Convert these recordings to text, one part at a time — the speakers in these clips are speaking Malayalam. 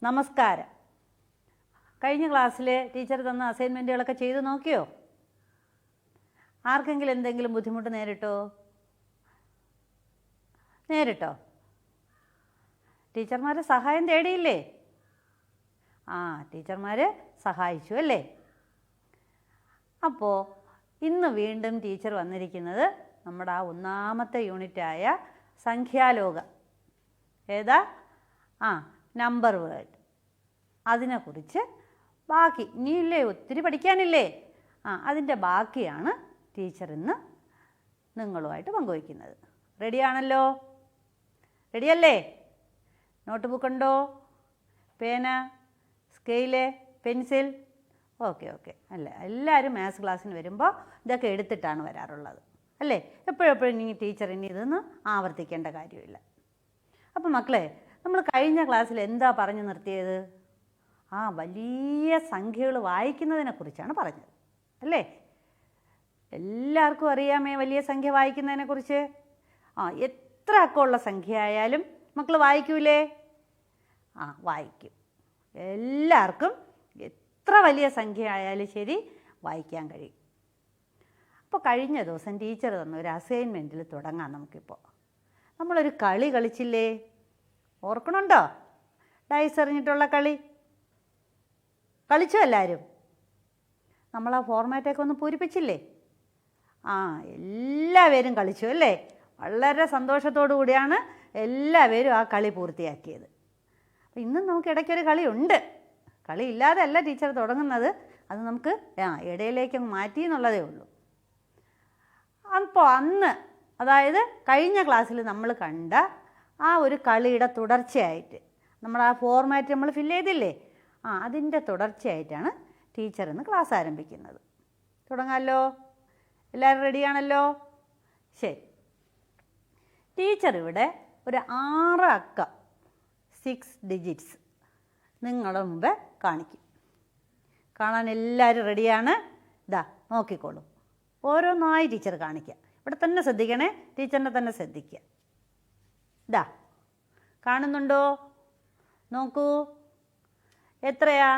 നമസ്കാരം. കഴിഞ്ഞ ക്ലാസ്സിൽ ടീച്ചർ തന്ന അസൈൻമെൻറ്റുകളൊക്കെ ചെയ്ത് നോക്കിയോ? ആർക്കെങ്കിലും എന്തെങ്കിലും ബുദ്ധിമുട്ട് നേരിട്ടോ? ടീച്ചർമാരെ സഹായം തേടിയില്ലേ? ടീച്ചർമാർ സഹായിച്ചു അല്ലേ? അപ്പോൾ ഇന്ന് വീണ്ടും ടീച്ചർ വന്നിരിക്കുന്നത് നമ്മുടെ ഒന്നാമത്തെ യൂണിറ്റായ സംഖ്യാലോകം. ഏതാ? Number word. അതിനെക്കുറിച്ച് ബാക്കി ഇനിയില്ലേ, ഒത്തിരി പഠിക്കാനില്ലേ? അതിൻ്റെ ബാക്കിയാണ് ടീച്ചർ ഇന്ന് നിങ്ങളുമായിട്ട് പങ്കുവയ്ക്കുന്നത്. റെഡിയാണല്ലോ? റെഡിയല്ലേ? നോട്ട് ബുക്ക് ഉണ്ടോ? പേന, സ്കെയില്, പെൻസിൽ? ഓക്കെ. അല്ല, എല്ലാവരും മാത്സ് ക്ലാസ്സിന് വരുമ്പോൾ ഇതൊക്കെ എടുത്തിട്ടാണ് വരാറുള്ളത് അല്ലേ? എപ്പോഴെപ്പോഴും ഇനി ടീച്ചർ ഇതൊന്നും ആവർത്തിക്കേണ്ട കാര്യമില്ല. അപ്പം മക്കളെ, നമ്മൾ കഴിഞ്ഞ ക്ലാസ്സിൽ എന്താ പറഞ്ഞു നിർത്തിയത്? വലിയ സംഖ്യകൾ വായിക്കുന്നതിനെക്കുറിച്ചാണ് പറഞ്ഞത് അല്ലേ? എല്ലാവർക്കും അറിയാമേ വലിയ സംഖ്യ വായിക്കുന്നതിനെക്കുറിച്ച്. എത്ര അക്കമുള്ള സംഖ്യ ആയാലും മക്കൾ വായിക്കൂലേ? വായിക്കും. എല്ലാവർക്കും എത്ര വലിയ സംഖ്യ ആയാലും ശരി വായിക്കാൻ കഴിയും. അപ്പോൾ കഴിഞ്ഞ ദിവസം ടീച്ചർ തന്ന ഒരു അസൈൻമെൻറ്റിൽ തുടങ്ങാം നമുക്കിപ്പോൾ. നമ്മളൊരു കളി കളിച്ചില്ലേ? ഓർക്കണുണ്ടോ? ഡൈസ് എറിഞ്ഞിട്ടുള്ള കളി കളിച്ചോ എല്ലാവരും? നമ്മൾ ഫോർമാറ്റൊക്കെ ഒന്ന് പൂരിപ്പിച്ചില്ലേ? എല്ലാവരും കളിച്ചു അല്ലേ? വളരെ സന്തോഷത്തോടു കൂടിയാണ് എല്ലാവരും ആ കളി പൂർത്തിയാക്കിയത്. അപ്പോൾ ഇന്നും നമുക്ക് ഇടയ്ക്കൊരു കളിയുണ്ട്. കളി ഇല്ലാതെ അല്ല ടീച്ചർ തുടങ്ങുന്നത്. അത് നമുക്ക് ഇടയിലേക്ക് മാറ്റി എന്നുള്ളതേ ഉള്ളൂ. അപ്പോൾ അന്ന്, അതായത് കഴിഞ്ഞ ക്ലാസ്സിൽ നമ്മൾ കണ്ട ഒരു കളിയുടെ തുടർച്ചയായിട്ട് നമ്മൾ ഫോർമാറ്റ് നമ്മൾ ഫില്ല് ചെയ്തില്ലേ? അതിൻ്റെ തുടർച്ചയായിട്ടാണ് ടീച്ചർ ഇന്ന് ക്ലാസ് ആരംഭിക്കുന്നത്. തുടങ്ങാമല്ലോ? എല്ലാവരും റെഡിയാണല്ലോ? ശരി. ടീച്ചർ ഇവിടെ ഒരു 6 അക്കം 6 ഡിജിറ്റ്സ് നിങ്ങളുടെ മുമ്പ് കാണിക്കും. കാണാൻ എല്ലാവരും റെഡിയാണ്? നോക്കിക്കോളൂ. ഓരോന്നായി ടീച്ചർ കാണിക്കുക. ഇവിടെ തന്നെ ശ്രദ്ധിക്കണേ, ടീച്ചറിനെ തന്നെ ശ്രദ്ധിക്കുക. കാണുന്നുണ്ടോ? നോക്കൂ. എത്രയാ?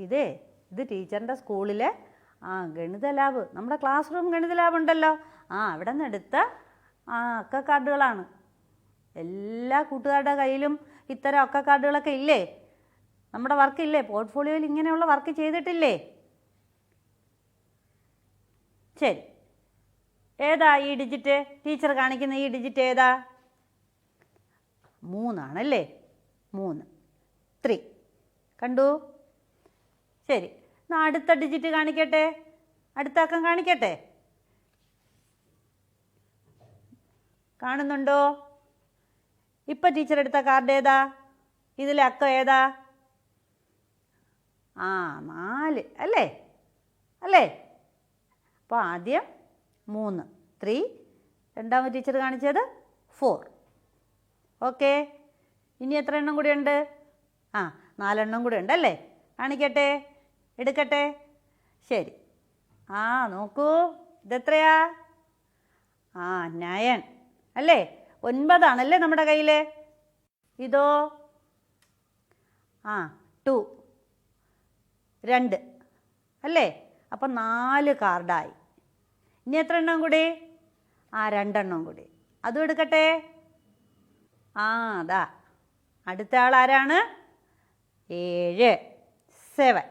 ഇത് ടീച്ചറിൻ്റെ സ്കൂളിലെ ഗണിത ലാബ്, നമ്മുടെ ക്ലാസ് റൂം ഗണിത ലാബ് ഉണ്ടല്ലോ, അവിടെ നിന്ന് എടുത്ത അക്ക കാർഡുകളാണ്. എല്ലാ കൂട്ടുകാരുടെ കയ്യിലും ഇത്തരം അക്ക കാർഡുകളൊക്കെ ഇല്ലേ? നമ്മുടെ വർക്കില്ലേ? പോർട്ട്ഫോളിയോയിൽ ഇങ്ങനെയുള്ള വർക്ക് ചെയ്തിട്ടില്ലേ? ശരി. ഏതാ ഈ ഡിജിറ്റ്? ടീച്ചർ കാണിക്കുന്ന ഈ ഡിജിറ്റ് ഏതാ? 3 ആണല്ലേ? 3, 3 കണ്ടു? ശരി. അടുത്ത ഡിജിറ്റ് കാണിക്കട്ടെ, അടുത്ത അക്കം കാണിക്കട്ടെ. കാണുന്നുണ്ടോ? ഇപ്പം ടീച്ചർ എടുത്ത കാർഡ് ഏതാ? ഇതിലെ അക്കം ഏതാ? 4 അല്ലേ? അപ്പോൾ ആദ്യം 3, 3. രണ്ടാമത് ടീച്ചർ കാണിച്ചത് 4. ഓക്കെ. ഇനി എത്ര എണ്ണം കൂടി ഉണ്ട്? 4 എണ്ണം കൂടി ഉണ്ടല്ലേ? കാണിക്കട്ടെ, എടുക്കട്ടെ. ശരി. നോക്കൂ. ഇതെത്രയാ? 9 അല്ലേ? 9 ആണല്ലേ നമ്മുടെ കയ്യിൽ? ഇതോ? 2, 2 അല്ലേ? അപ്പം 4 കാർഡായി. ഇനി എത്ര എണ്ണം കൂടി? 2 എണ്ണം കൂടി. അതും എടുക്കട്ടെ. അടുത്ത ആൾ ആരാണ്? 7, 7.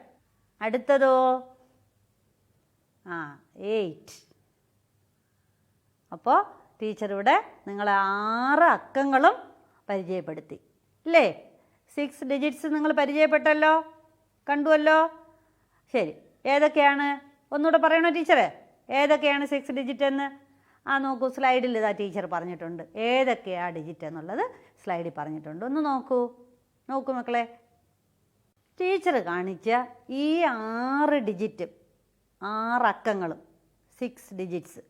അടുത്തതോ? 8. അപ്പോൾ ടീച്ചർ ഇവിടെ നിങ്ങളെ 6 അക്കങ്ങളും പരിചയപ്പെടുത്തി അല്ലേ? 6 ഡിജിറ്റ്സ് നിങ്ങൾ പരിചയപ്പെട്ടല്ലോ, കണ്ടുവല്ലോ. ശരി. ഏതൊക്കെയാണ്? ഒന്നുകൂടെ പറയണോ ടീച്ചർ? ഏതൊക്കെയാണ് 6 ഡിജിറ്റ് എന്ന്? നോക്കൂ, സ്ലൈഡിൽ ടീച്ചർ പറഞ്ഞിട്ടുണ്ട്. ഏതൊക്കെയാ ഡിജിറ്റ് എന്നുള്ളത് സ്ലൈഡിൽ പറഞ്ഞിട്ടുണ്ട്. ഒന്ന് നോക്കൂ മക്കളെ. ടീച്ചർ കാണിച്ച ഈ 6 ഡിജിറ്റും 6 അക്കങ്ങളും 6 ഡിജിറ്റ്സ്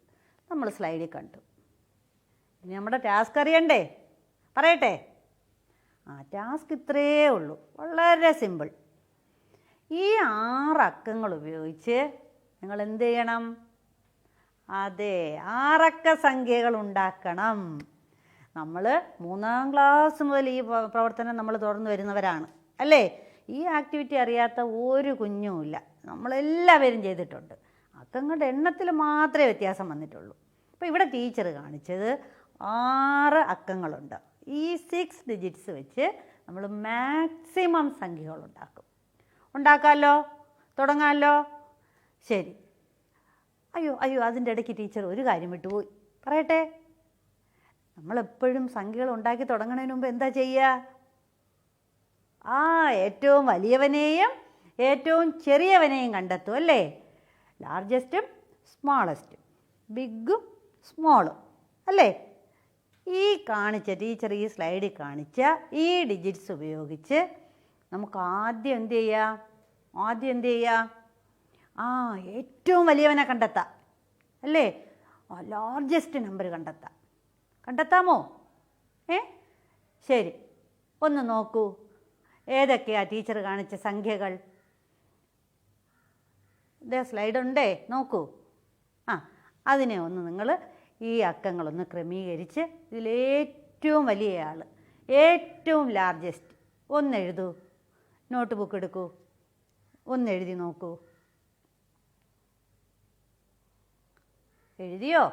നമ്മൾ സ്ലൈഡിൽ കണ്ടു. ഇനി നമ്മുടെ ടാസ്ക് അറിയണ്ടേ? പറയട്ടെ. ടാസ്ക് ഇത്രയേ ഉള്ളൂ, വളരെ സിമ്പിൾ. ഈ 6 അക്കങ്ങൾ ഉപയോഗിച്ച് നിങ്ങൾ എന്ത് ചെയ്യണം? 6 അക്ക സംഖ്യകൾ ഉണ്ടാക്കണം. നമ്മൾ 3ാം ക്ലാസ് മുതൽ ഈ പ്രവർത്തനം നമ്മൾ തുടർന്ന് വരുന്നവരാണ് അല്ലേ? ഈ ആക്ടിവിറ്റി അറിയാത്ത ഒരു കുഞ്ഞുമില്ല. നമ്മളെല്ലാവരും ചെയ്തിട്ടുണ്ട്. അക്കങ്ങളുടെ എണ്ണത്തിൽ മാത്രമേ വ്യത്യാസം വന്നിട്ടുള്ളൂ. അപ്പോൾ ഇവിടെ ടീച്ചർ കാണിച്ചത് 6 അക്കങ്ങളുണ്ട്. ഈ 6 ഡിജിറ്റ്സ് വെച്ച് നമ്മൾ മാക്സിമം സംഖ്യകൾ ഉണ്ടാക്കാമല്ലോ? തുടങ്ങാമല്ലോ? ശരി. അയ്യോ അതിൻ്റെ ഇടയ്ക്ക് ടീച്ചർ ഒരു കാര്യം വിട്ടുപോയി, പറയട്ടെ. നമ്മളെപ്പോഴും സംഖ്യകൾ ഉണ്ടാക്കി തുടങ്ങുന്നതിന് മുമ്പ് എന്താ ചെയ്യുക? ഏറ്റവും വലിയവനെയും ഏറ്റവും ചെറിയവനെയും കണ്ടെത്തും അല്ലേ? ലാർജസ്റ്റും സ്മോളസ്റ്റും, ബിഗും സ്മോളും അല്ലേ? ഈ കാണിച്ച ടീച്ചർ ഈ സ്ലൈഡിൽ കാണിച്ച ഈ ഡിജിറ്റ്സ് ഉപയോഗിച്ച് നമുക്ക് ആദ്യം എന്ത് ചെയ്യാം? ഏറ്റവും വലിയവനെ കണ്ടെത്താം അല്ലേ? ലാർജസ്റ്റ് നമ്പർ കണ്ടെത്താമോ? ശരി, ഒന്ന് നോക്കൂ. ഏതൊക്കെയാ ടീച്ചർ കാണിച്ച സംഖ്യകൾ? ഇതേ സ്ലൈഡ് ഉണ്ടേ, നോക്കൂ. അതിനെ ഒന്ന് നിങ്ങൾ ഈ അക്കങ്ങളൊന്ന് ക്രമീകരിച്ച് ഇതിലേറ്റവും വലിയ ആൾ, ഏറ്റവും ലാർജസ്റ്റ് ഒന്ന് എഴുതൂ. നോട്ട് ബുക്ക് എടുക്കൂ, ഒന്ന് എഴുതി നോക്കൂ. എഴുതിയോ?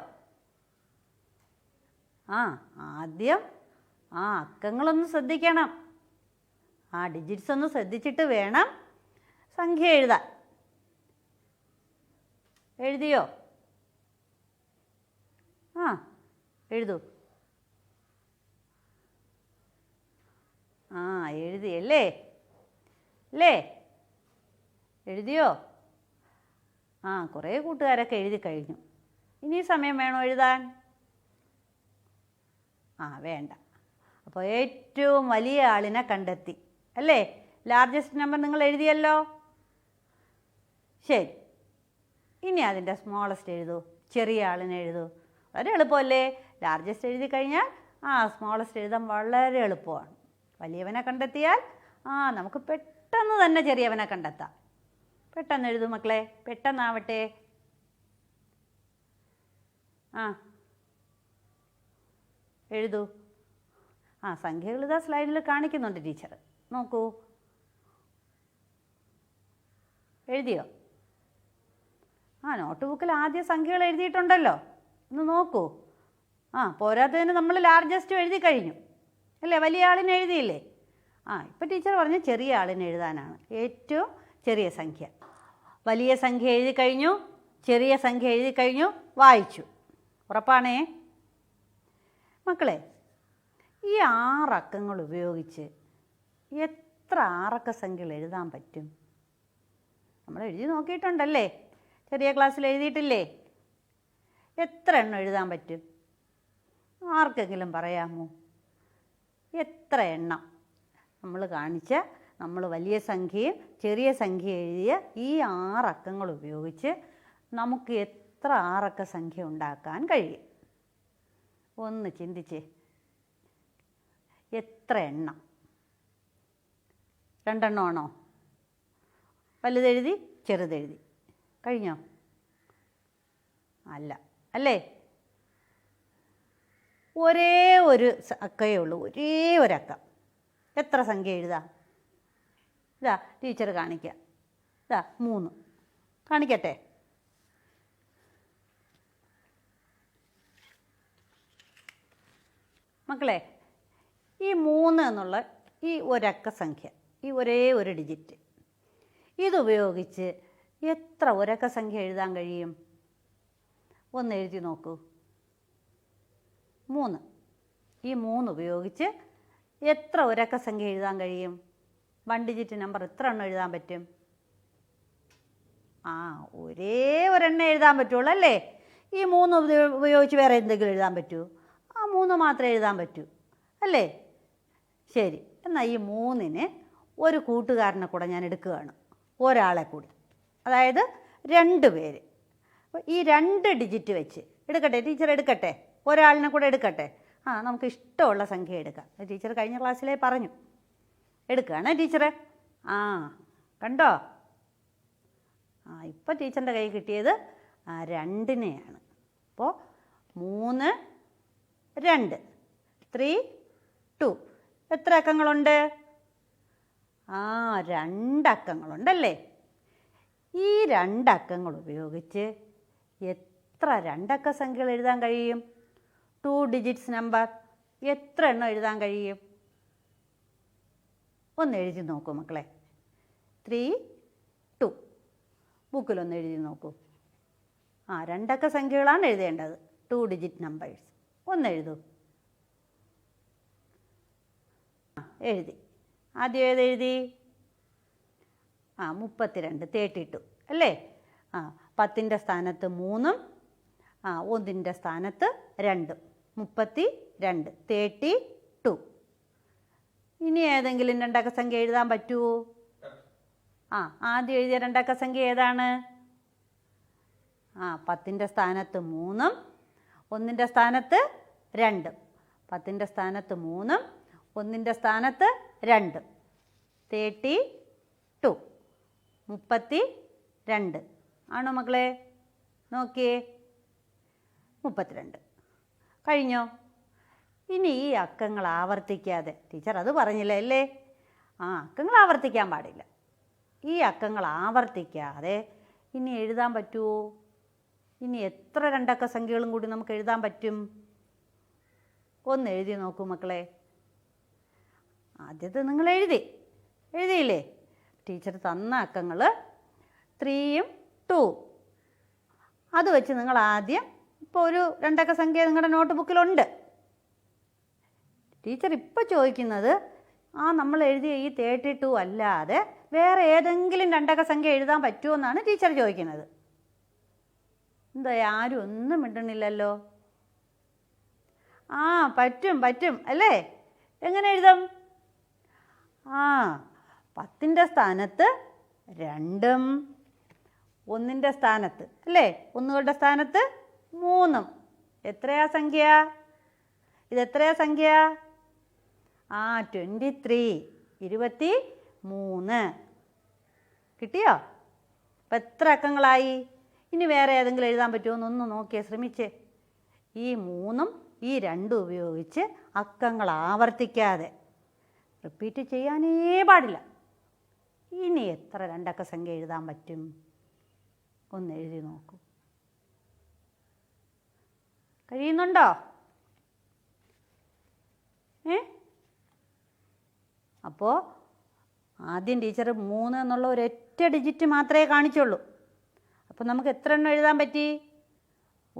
ആദ്യം അക്കങ്ങളൊന്ന് ശ്രദ്ധിക്കണം. ഡിജിറ്റ്സ് ഒന്ന് ശ്രദ്ധിച്ചിട്ട് വേണം സംഖ്യ എഴുതാൻ. എഴുതിയോ? എഴുതൂ. എഴുതിയല്ലേ? എഴുതിയോ? കുറേ കൂട്ടുകാരൊക്കെ എഴുതി കഴിഞ്ഞു. ഇനി സമയം വേണോ എഴുതാൻ? വേണ്ട. അപ്പോൾ ഏറ്റവും വലിയ ആളിനെ കണ്ടെത്തി അല്ലേ? ലാർജസ്റ്റ് നമ്പർ നിങ്ങൾ എഴുതിയല്ലോ. ശരി, ഇനി അതിൻ്റെ സ്മോളസ്റ്റ് എഴുതൂ. ചെറിയ ആളിനെ എഴുതൂ. വളരെ എളുപ്പമല്ലേ? ലാർജസ്റ്റ് എഴുതി കഴിഞ്ഞാൽ സ്മോളസ്റ്റ് എഴുതാൻ വളരെ എളുപ്പമാണ്. വലിയവനെ കണ്ടെത്തിയാൽ നമുക്ക് പെട്ടെന്ന് തന്നെ ചെറിയവനെ കണ്ടെത്താം. പെട്ടെന്ന് എഴുതൂ മക്കളെ, പെട്ടെന്നാവട്ടെ. എഴുതൂ. സംഖ്യകൾ ഇതാ സ്ലൈഡിൽ കാണിക്കുന്നുണ്ട് ടീച്ചർ, നോക്കൂ. എഴുതിയോ? നോട്ട് ബുക്കിൽ ആദ്യം സംഖ്യകൾ എഴുതിയിട്ടുണ്ടല്ലോ, ഒന്ന് നോക്കൂ. പോരാത്തതിന് നമ്മൾ ലാർജസ്റ്റ് എഴുതി കഴിഞ്ഞു അല്ലേ? വലിയ ആളിനെ എഴുതിയില്ലേ? ഇപ്പം ടീച്ചർ പറഞ്ഞു ചെറിയ ആളിനെ എഴുതാനാണ്. ഏറ്റവും ചെറിയ സംഖ്യ. വലിയ സംഖ്യ എഴുതി കഴിഞ്ഞു, ചെറിയ സംഖ്യ എഴുതി കഴിഞ്ഞു, വായിച്ചു. ഉറപ്പാണേ മക്കളെ? ഈ 6 അക്കങ്ങൾ ഉപയോഗിച്ച് എത്ര 6 അക്ക സംഖ്യകൾ എഴുതാൻ പറ്റും? നമ്മൾ എഴുതി നോക്കിയിട്ടുണ്ടല്ലേ? ചെറിയ ക്ലാസ്സിൽ എഴുതിയിട്ടില്ലേ? എത്ര എണ്ണം എഴുതാൻ പറ്റും? ആർക്കെങ്കിലും പറയാമോ? എത്ര എണ്ണം? നമ്മൾ വലിയ സംഖ്യയും ചെറിയ സംഖ്യ എഴുതിയ ഈ 6 അക്കങ്ങൾ ഉപയോഗിച്ച് നമുക്ക് എത്ര 6 അക്ക സംഖ്യ ഉണ്ടാക്കാൻ കഴിയും? ഒന്ന് ചിന്തിച്ചേ. എത്ര എണ്ണം? 2 എണ്ണമാണോ? വലുതെഴുതി ചെറുതെഴുതി കഴിഞ്ഞോ? അല്ലേ? ഒരേ ഒരു അക്കയേ ഉള്ളൂ, ഒരേ ഒരക്ക. എത്ര സംഖ്യ എഴുതാം? ഇതാ ടീച്ചർ കാണിക്കാം. 3 കാണിക്കട്ടെ? മക്കളെ, ഈ 3 എന്നുള്ള ഈ ഒരക്ക സംഖ്യ, ഈ ഒരേ ഒരു ഡിജിറ്റ്, ഇതുപയോഗിച്ച് എത്ര ഒരക്ക സംഖ്യ എഴുതാൻ കഴിയും? ഒന്ന് എഴുതി നോക്കൂ. 3. ഈ 3 ഉപയോഗിച്ച് എത്ര ഒരക്ക സംഖ്യ എഴുതാൻ കഴിയും? 1 ഡിജിറ്റ് നമ്പർ എത്ര എണ്ണം എഴുതാൻ പറ്റും? ഒരേ ഒരെണ്ണം എഴുതാൻ പറ്റുള്ളൂ അല്ലേ? ഈ 3 ഉപയോഗിച്ച് വേറെ എന്തെങ്കിലും എഴുതാൻ പറ്റുമോ? 3 മാത്രമേ എഴുതാൻ പറ്റൂ അല്ലേ? ശരി, എന്നാൽ ഈ 3-ന് ഒരു കൂട്ടുകാരനെ കൂടെ ഞാൻ എടുക്കുകയാണ്, ഒരാളെ കൂടി, അതായത് 2 പേര്. അപ്പോൾ ഈ 2 ഡിജിറ്റ് വെച്ച് എടുക്കട്ടെ, ടീച്ചർ എടുക്കട്ടെ, ഒരാളിനെ കൂടെ എടുക്കട്ടെ. നമുക്ക് ഇഷ്ടമുള്ള സംഖ്യ എടുക്കാം. ടീച്ചർ കഴിഞ്ഞ ക്ലാസ്സിലേ പറഞ്ഞു. എടുക്കുകയാണ് ടീച്ചറെ. കണ്ടോ? ഇപ്പോൾ ടീച്ചറിൻ്റെ കൈ കിട്ടിയത് 2-നെയാണ്. അപ്പോൾ 3, 2 3, 2. എത്ര അക്കങ്ങളുണ്ട്? 2 അക്കങ്ങളുണ്ടല്ലേ? ഈ 2 അക്കങ്ങൾ ഉപയോഗിച്ച് എത്ര 2 അക്ക സംഖ്യകൾ എഴുതാൻ കഴിയും? 2 ഡിജിറ്റ്സ് നമ്പർ എത്ര എണ്ണം എഴുതാൻ കഴിയും? ഒന്ന് എഴുതി നോക്കൂ മക്കളെ. 3, 2. ബുക്കിലൊന്ന് എഴുതി നോക്കൂ. 2 അക്ക സംഖ്യകളാണ് എഴുതേണ്ടത്. 2 ഡിജിറ്റ് നമ്പേഴ്സ്. ഒന്ന് എഴുതൂ. എഴുതി. ആദ്യം ഏതെഴുതി? 32, 32 അല്ലേ? 10ൻ്റെ സ്ഥാനത്ത് 3ഉം 1ൻ്റെ സ്ഥാനത്ത് 2ഉം. 32, 32. ഇനി ഏതെങ്കിലും 2 അക്ക സംഖ്യ എഴുതാൻ പറ്റുമോ? ആദ്യം എഴുതിയ 2 അക്ക സംഖ്യ ഏതാണ്? 10ൻ്റെ സ്ഥാനത്ത് 3ഉം 1ൻ്റെ സ്ഥാനത്ത് 2ഉം. 10ൻ്റെ സ്ഥാനത്ത് 3ഉം 1ൻ്റെ സ്ഥാനത്ത് 2ഉം. 32. 32 ആണോ മക്കളെ? നോക്കിയേ, 32 കഴിഞ്ഞോ? ഇനി ഈ അക്കങ്ങൾ ആവർത്തിക്കാതെ, ടീച്ചർ അത് പറഞ്ഞില്ല അല്ലേ? അക്കങ്ങൾ ആവർത്തിക്കാൻ പാടില്ല. ഈ അക്കങ്ങൾ ആവർത്തിക്കാതെ ഇനി എഴുതാൻ പറ്റുമോ? ഇനി എത്ര 2 അക്ക സംഖ്യകളും കൂടി നമുക്ക് എഴുതാൻ പറ്റും? ഒന്ന് എഴുതി നോക്കൂ മക്കളെ. ആദ്യത്തെ നിങ്ങൾ എഴുതിയില്ലേ? ടീച്ചർ തന്ന അക്കങ്ങൾ 3ഉം 2ഉം. അത് വെച്ച് നിങ്ങൾ ആദ്യം ഇപ്പോൾ ഒരു 2 അക്ക സംഖ്യ നിങ്ങളുടെ നോട്ട് ബുക്കിലുണ്ട്. ടീച്ചർ ഇപ്പോൾ ചോദിക്കുന്നത് നമ്മൾ എഴുതിയ ഈ 32 അല്ലാതെ വേറെ ഏതെങ്കിലും 2 അക്ക സംഖ്യ എഴുതാൻ പറ്റുമോ എന്നാണ് ടീച്ചർ ചോദിക്കുന്നത്. എന്താ ആരും ഒന്നും മിണ്ടണില്ലല്ലോ? പറ്റും അല്ലേ? എങ്ങനെ എഴുതും? 10ൻ്റെ സ്ഥാനത്ത് 2ഉം 1ൻ്റെ സ്ഥാനത്ത് അല്ലേ? 1കളുടെ സ്ഥാനത്ത് 3ഉം. എത്രയാ സംഖ്യ? ഇതെത്രയാ സംഖ്യ? 23. 23 കിട്ടിയോ? അപ്പം എത്ര അക്കങ്ങളായി? ഇനി വേറെ ഏതെങ്കിലും എഴുതാൻ പറ്റുമോ എന്നൊന്ന് നോക്കിയേ, ശ്രമിച്ചേ. ഈ 3ഉം ഈ 2ഉം ഉപയോഗിച്ച് അക്കങ്ങൾ ആവർത്തിക്കാതെ റിപ്പീറ്റ് ചെയ്യാനേ പാടില്ല. ഇനി എത്ര 2 അക്ക സംഖ്യ എഴുതാൻ പറ്റും? ഒന്ന് എഴുതി നോക്കൂ. കഴിയുന്നുണ്ടോ? അപ്പോൾ ആദ്യം ടീച്ചർ 3 എന്നുള്ള ഒരൊറ്റ ഡിജിറ്റ് മാത്രമേ കാണിച്ചുള്ളൂ. അപ്പോൾ നമുക്ക് എത്ര എണ്ണം എഴുതാൻ പറ്റി?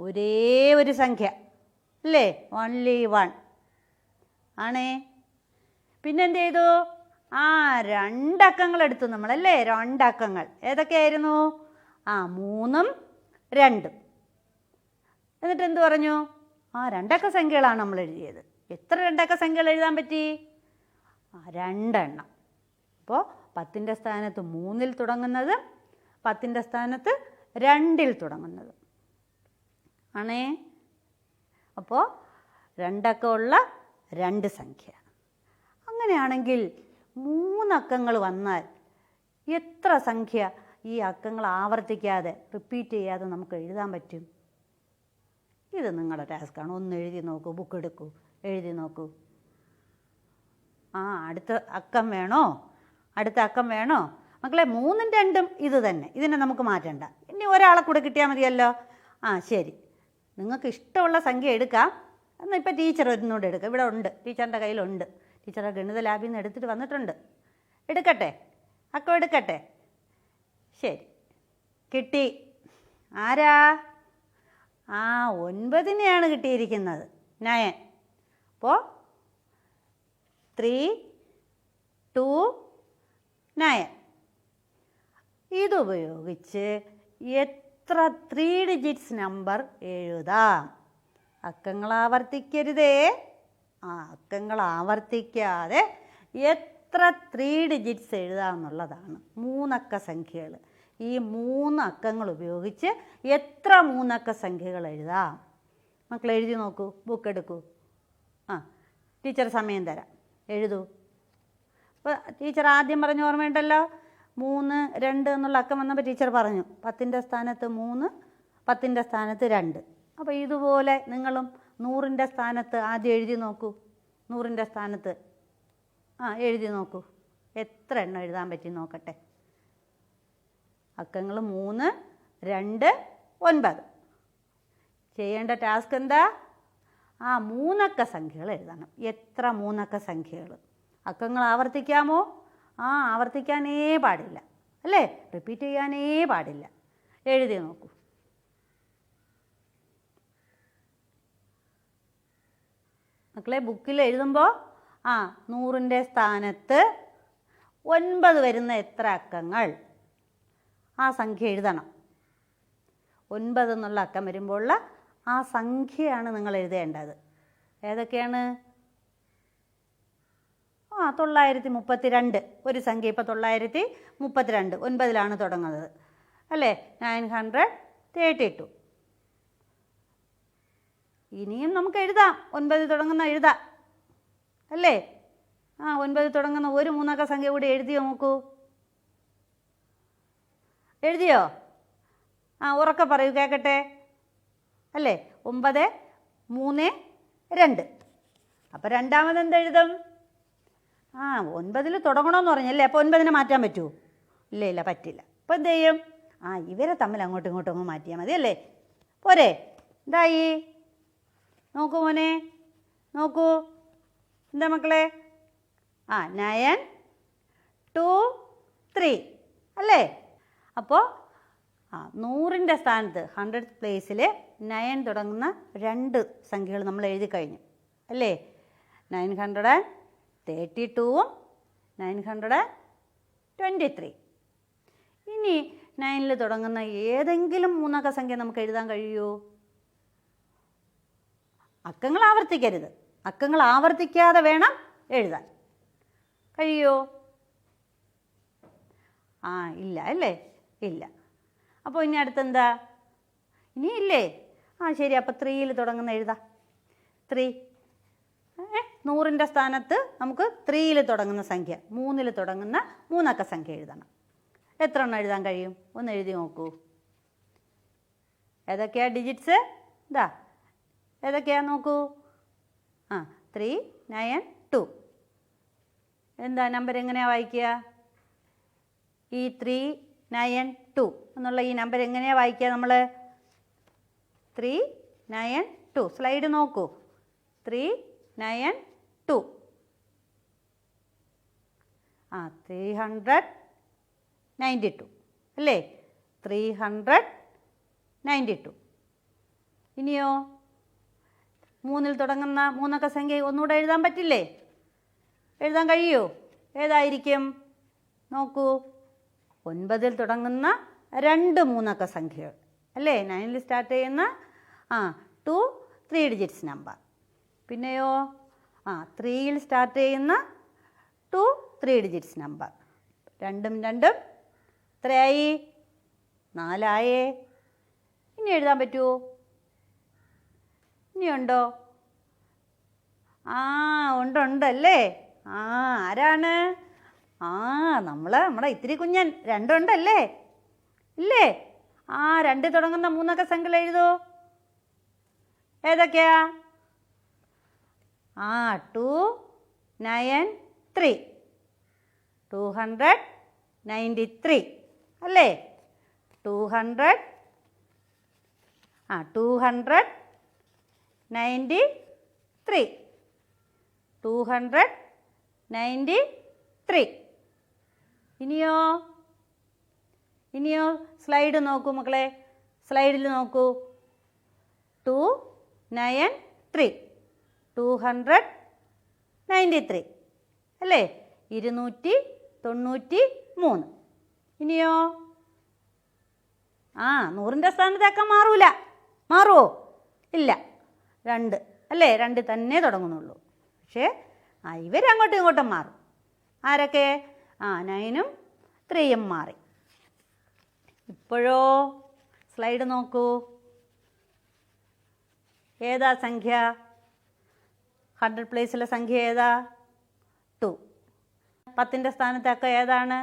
ഒരേ ഒരു സംഖ്യ അല്ലേ? ഓൺലി 1 ആണേ. പിന്നെന്ത് ചെയ്തു? 2 അക്കങ്ങൾ എടുത്തു നമ്മളല്ലേ? 2 അക്കങ്ങൾ ഏതൊക്കെയായിരുന്നു? 3ഉം 2ഉം. എന്നിട്ട് എന്ത് പറഞ്ഞു? 2 അക്ക സംഖ്യകളാണ് നമ്മൾ എഴുതിയത്. എത്ര 2 അക്ക സംഖ്യകൾ എഴുതാൻ പറ്റി? 2 എണ്ണം. അപ്പോൾ 10ൻ്റെ സ്ഥാനത്ത് 3ൽ തുടങ്ങുന്നത്, 10ൻ്റെ സ്ഥാനത്ത് 2ൽ തുടങ്ങുന്നത് ആണേ. അപ്പോൾ 2 അക്കമുള്ള 2 സംഖ്യ. അങ്ങനെയാണെങ്കിൽ 3 അക്കങ്ങൾ വന്നാൽ എത്ര സംഖ്യ ഈ അക്കങ്ങൾ ആവർത്തിക്കാതെ റിപ്പീറ്റ് ചെയ്യാതെ നമുക്ക് എഴുതാൻ പറ്റും? ഇത് നിങ്ങളുടെ ടാസ്ക്കാണ്. ഒന്ന് എഴുതി നോക്കൂ. ബുക്ക് എടുക്കൂ, എഴുതി നോക്കൂ. അടുത്ത അക്കം വേണോ മക്കളെ? 3ഉം 2ഉം ഇത് തന്നെ. ഇതിനെ നമുക്ക് മാറ്റണ്ട. ഇനി ഒരാളെ കൂടെ കിട്ടിയാൽ മതിയല്ലോ. ശരി, നിങ്ങൾക്ക് ഇഷ്ടമുള്ള സംഖ്യ എടുക്കാം. എന്നാൽ ഇപ്പം ടീച്ചർ ഒന്നൂടെ എടുക്കാം. ഇവിടെ ഉണ്ട്, ടീച്ചറിൻ്റെ കയ്യിലുണ്ട്. ടീച്ചറെ ഗണിത ലാബിൽ നിന്ന് എടുത്തിട്ട് വന്നിട്ടുണ്ട്. എടുക്കട്ടെ? അക്കം എടുക്കട്ടെ? ശരി, കിട്ടി. ആരാ? 9നെയാണ് കിട്ടിയിരിക്കുന്നത്. 9. അപ്പോൾ 3, 2, 9. ഇതുപയോഗിച്ച് എത്ര 3 ഡിജിറ്റ്സ് നമ്പർ എഴുതാം? അക്കങ്ങൾ ആവർത്തിക്കരുതേ. അക്കങ്ങൾ ആവർത്തിക്കാതെ എത്ര 3 ഡിജിറ്റ്സ് എഴുതാമെന്നുള്ളതാണ്. 3 അക്ക സംഖ്യകൾ. ഈ 3 അക്കങ്ങൾ ഉപയോഗിച്ച് എത്ര 3 അക്ക സംഖ്യകൾ എഴുതാം? മക്കൾ എഴുതി നോക്കൂ. ബുക്ക് എടുക്കൂ. ടീച്ചർ സമയം തരാം, എഴുതൂ. അപ്പോൾ ടീച്ചർ ആദ്യം പറഞ്ഞ ഓർമ്മയുണ്ടല്ലോ, 3, 2 എന്നുള്ള അക്കം വന്നപ്പോൾ ടീച്ചർ പറഞ്ഞു 10ൻ്റെ സ്ഥാനത്ത് 3, 10ൻ്റെ സ്ഥാനത്ത് 2. അപ്പോൾ ഇതുപോലെ നിങ്ങളും 100ൻ്റെ സ്ഥാനത്ത് ആദ്യം എഴുതി നോക്കൂ. 100ൻ്റെ സ്ഥാനത്ത് എഴുതി നോക്കൂ. എത്ര എണ്ണം എഴുതാൻ പറ്റി നോക്കട്ടെ. അക്കങ്ങൾ 3, 2, 9. ചെയ്യേണ്ട ടാസ്ക് എന്താ? 3 അക്ക സംഖ്യകൾ എഴുതണം. എത്ര 3 അക്ക സംഖ്യകൾ? അക്കങ്ങൾ ആവർത്തിക്കാമോ? ആവർത്തിക്കാനേ പാടില്ല, അല്ലേ? റിപ്പീറ്റ് ചെയ്യാനേ പാടില്ല. എഴുതി നോക്കൂ. മക്കളെ, ബുക്കിൽ എഴുതുമ്പോൾ 100ൻ്റെ സ്ഥാനത്ത് 9 വരുന്ന എത്ര അക്കങ്ങൾ, ആ സംഖ്യ എഴുതണം. 9 എന്നുള്ള അക്കം വരുമ്പോഴുള്ള ആ സംഖ്യയാണ് നിങ്ങൾ എഴുതേണ്ടത്. ഏതൊക്കെയാണ്? 932. ഒരു സംഖ്യ ഇപ്പോൾ 932, 9ലാണ് തുടങ്ങുന്നത്, അല്ലേ? 932. ഇനിയും നമുക്ക് എഴുതാം, 9 തുടങ്ങുന്ന എഴുതാം, അല്ലേ? 9 തുടങ്ങുന്ന ഒരു 3 അക്ക സംഖ്യ കൂടി എഴുതിയോ നോക്കൂ. എഴുതിയോ? ഉറക്കെ പറയൂ, കേൾക്കട്ടെ, അല്ലേ? 9, 3, 2. അപ്പോൾ രണ്ടാമത് എന്തെഴുതും? 9 തുടങ്ങണമെന്ന് പറഞ്ഞല്ലേ. അപ്പോൾ 9നെ മാറ്റാൻ പറ്റുമോ? ഇല്ല, പറ്റില്ല. അപ്പോൾ എന്ത് ചെയ്യും? ഇവരെ തമ്മിൽ അങ്ങോട്ടും ഇങ്ങോട്ടും അങ്ങ് മാറ്റിയാൽ മതി, അല്ലേ? പോരെ? എന്തായി? നോക്കൂ മോനെ, നോക്കൂ. എന്താ മക്കളെ? 9, 2, 3, അല്ലേ? അപ്പോൾ 100ൻ്റെ സ്ഥാനത്ത് 100th പ്ലേസിൽ 9 തുടങ്ങുന്ന 2 സംഖ്യകൾ നമ്മൾ എഴുതി കഴിഞ്ഞു, അല്ലേ? 932ഉം 923. ഇനി 9ൽ തുടങ്ങുന്ന ഏതെങ്കിലും 3 അക്ക സംഖ്യ നമുക്ക് എഴുതാൻ കഴിയുമോ? അക്കങ്ങൾ ആവർത്തിക്കരുത്. അക്കങ്ങൾ ആവർത്തിക്കാതെ വേണം എഴുതാൻ. കഴിയുമോ? ഇല്ല, അല്ലേ? ഇല്ല. അപ്പോൾ ഇനി അടുത്തെന്താ? ഇനിയില്ലേ? ശരി. അപ്പോൾ 3ൽ തുടങ്ങുന്ന എഴുതാം. 3. 100ൻ്റെ സ്ഥാനത്ത് നമുക്ക് 3ൽ തുടങ്ങുന്ന സംഖ്യ, 3ൽ തുടങ്ങുന്ന 3 അക്ക സംഖ്യ എഴുതണം. എത്ര എണ്ണം എഴുതാൻ കഴിയും? ഒന്ന് എഴുതി നോക്കൂ. ഏതൊക്കെയാ ഡിജിറ്റ്സ്? ഏതൊക്കെയാ നോക്കൂ. 3, 9, 2. എന്താ നമ്പർ എങ്ങനെയാണ് വായിക്കുക? ഈ 3, 9, 2 എന്നുള്ള ഈ നമ്പർ എങ്ങനെയാണ് വായിക്കുക നമ്മൾ? 3, 9, 2. സ്ലൈഡ് നോക്കൂ. 3, 9, 2. 392, അല്ലേ? 392. ഇനിയോ? 3ൽ തുടങ്ങുന്ന 3 അക്ക സംഖ്യ ഒന്നുകൂടെ എഴുതാൻ പറ്റില്ലേ? എഴുതാൻ കഴിയുമോ? ഏതായിരിക്കും? നോക്കൂ. 9ൽ തുടങ്ങുന്ന 2 3 അക്ക സംഖ്യകൾ, അല്ലേ? 9ൽ സ്റ്റാർട്ട് ചെയ്യുന്ന 2, 3 ഡിജിറ്റ്സ് നമ്പർ. പിന്നെയോ 3ൽ സ്റ്റാർട്ട് ചെയ്യുന്ന 2, 3 ഡിജിറ്റ്സ് നമ്പർ. 2ഉം 2ഉം എത്രയായി? 4 ആയേ. ഇനി എഴുതാൻ പറ്റുമോ? ഇനിയുണ്ടോ? ഉണ്ടല്ലേ. ആരാണ്? നമ്മുടെ ഇത്തിരി കുഞ്ഞൻ 2 ഉണ്ടല്ലേ, ഇല്ലേ? 2 തുടങ്ങുന്ന 3 അക്ക സംഖ്യകൾ എഴുതൂ. ഏതൊക്കെയാ? 2, 9, 3. 293, അല്ലേ? 293. 293. ഇനിയോ സ്ലൈഡ് നോക്കൂ മക്കളെ. സ്ലൈഡിൽ നോക്കൂ. 293. 293, അല്ലേ? 293. ഇനിയോ? 100ൻ്റെ സ്ഥാനത്തേക്കാൻ മാറൂല. മാറുമോ? ഇല്ല. 2, അല്ലേ? 2 തന്നെ തുടങ്ങുന്നുള്ളൂ. പക്ഷേ ഇവരങ്ങോട്ടും ഇങ്ങോട്ടും മാറും. ആരൊക്കെ? 9ഉം 3യും മാറി. ഇപ്പോഴോ? സ്ലൈഡ് നോക്കൂ. ഏതാ സംഖ്യ? 100 പ്ലേസിലെ സംഖ്യ ഏതാ? 2. 10ൻ്റെ സ്ഥാനത്തൊക്കെ ഏതാണ്?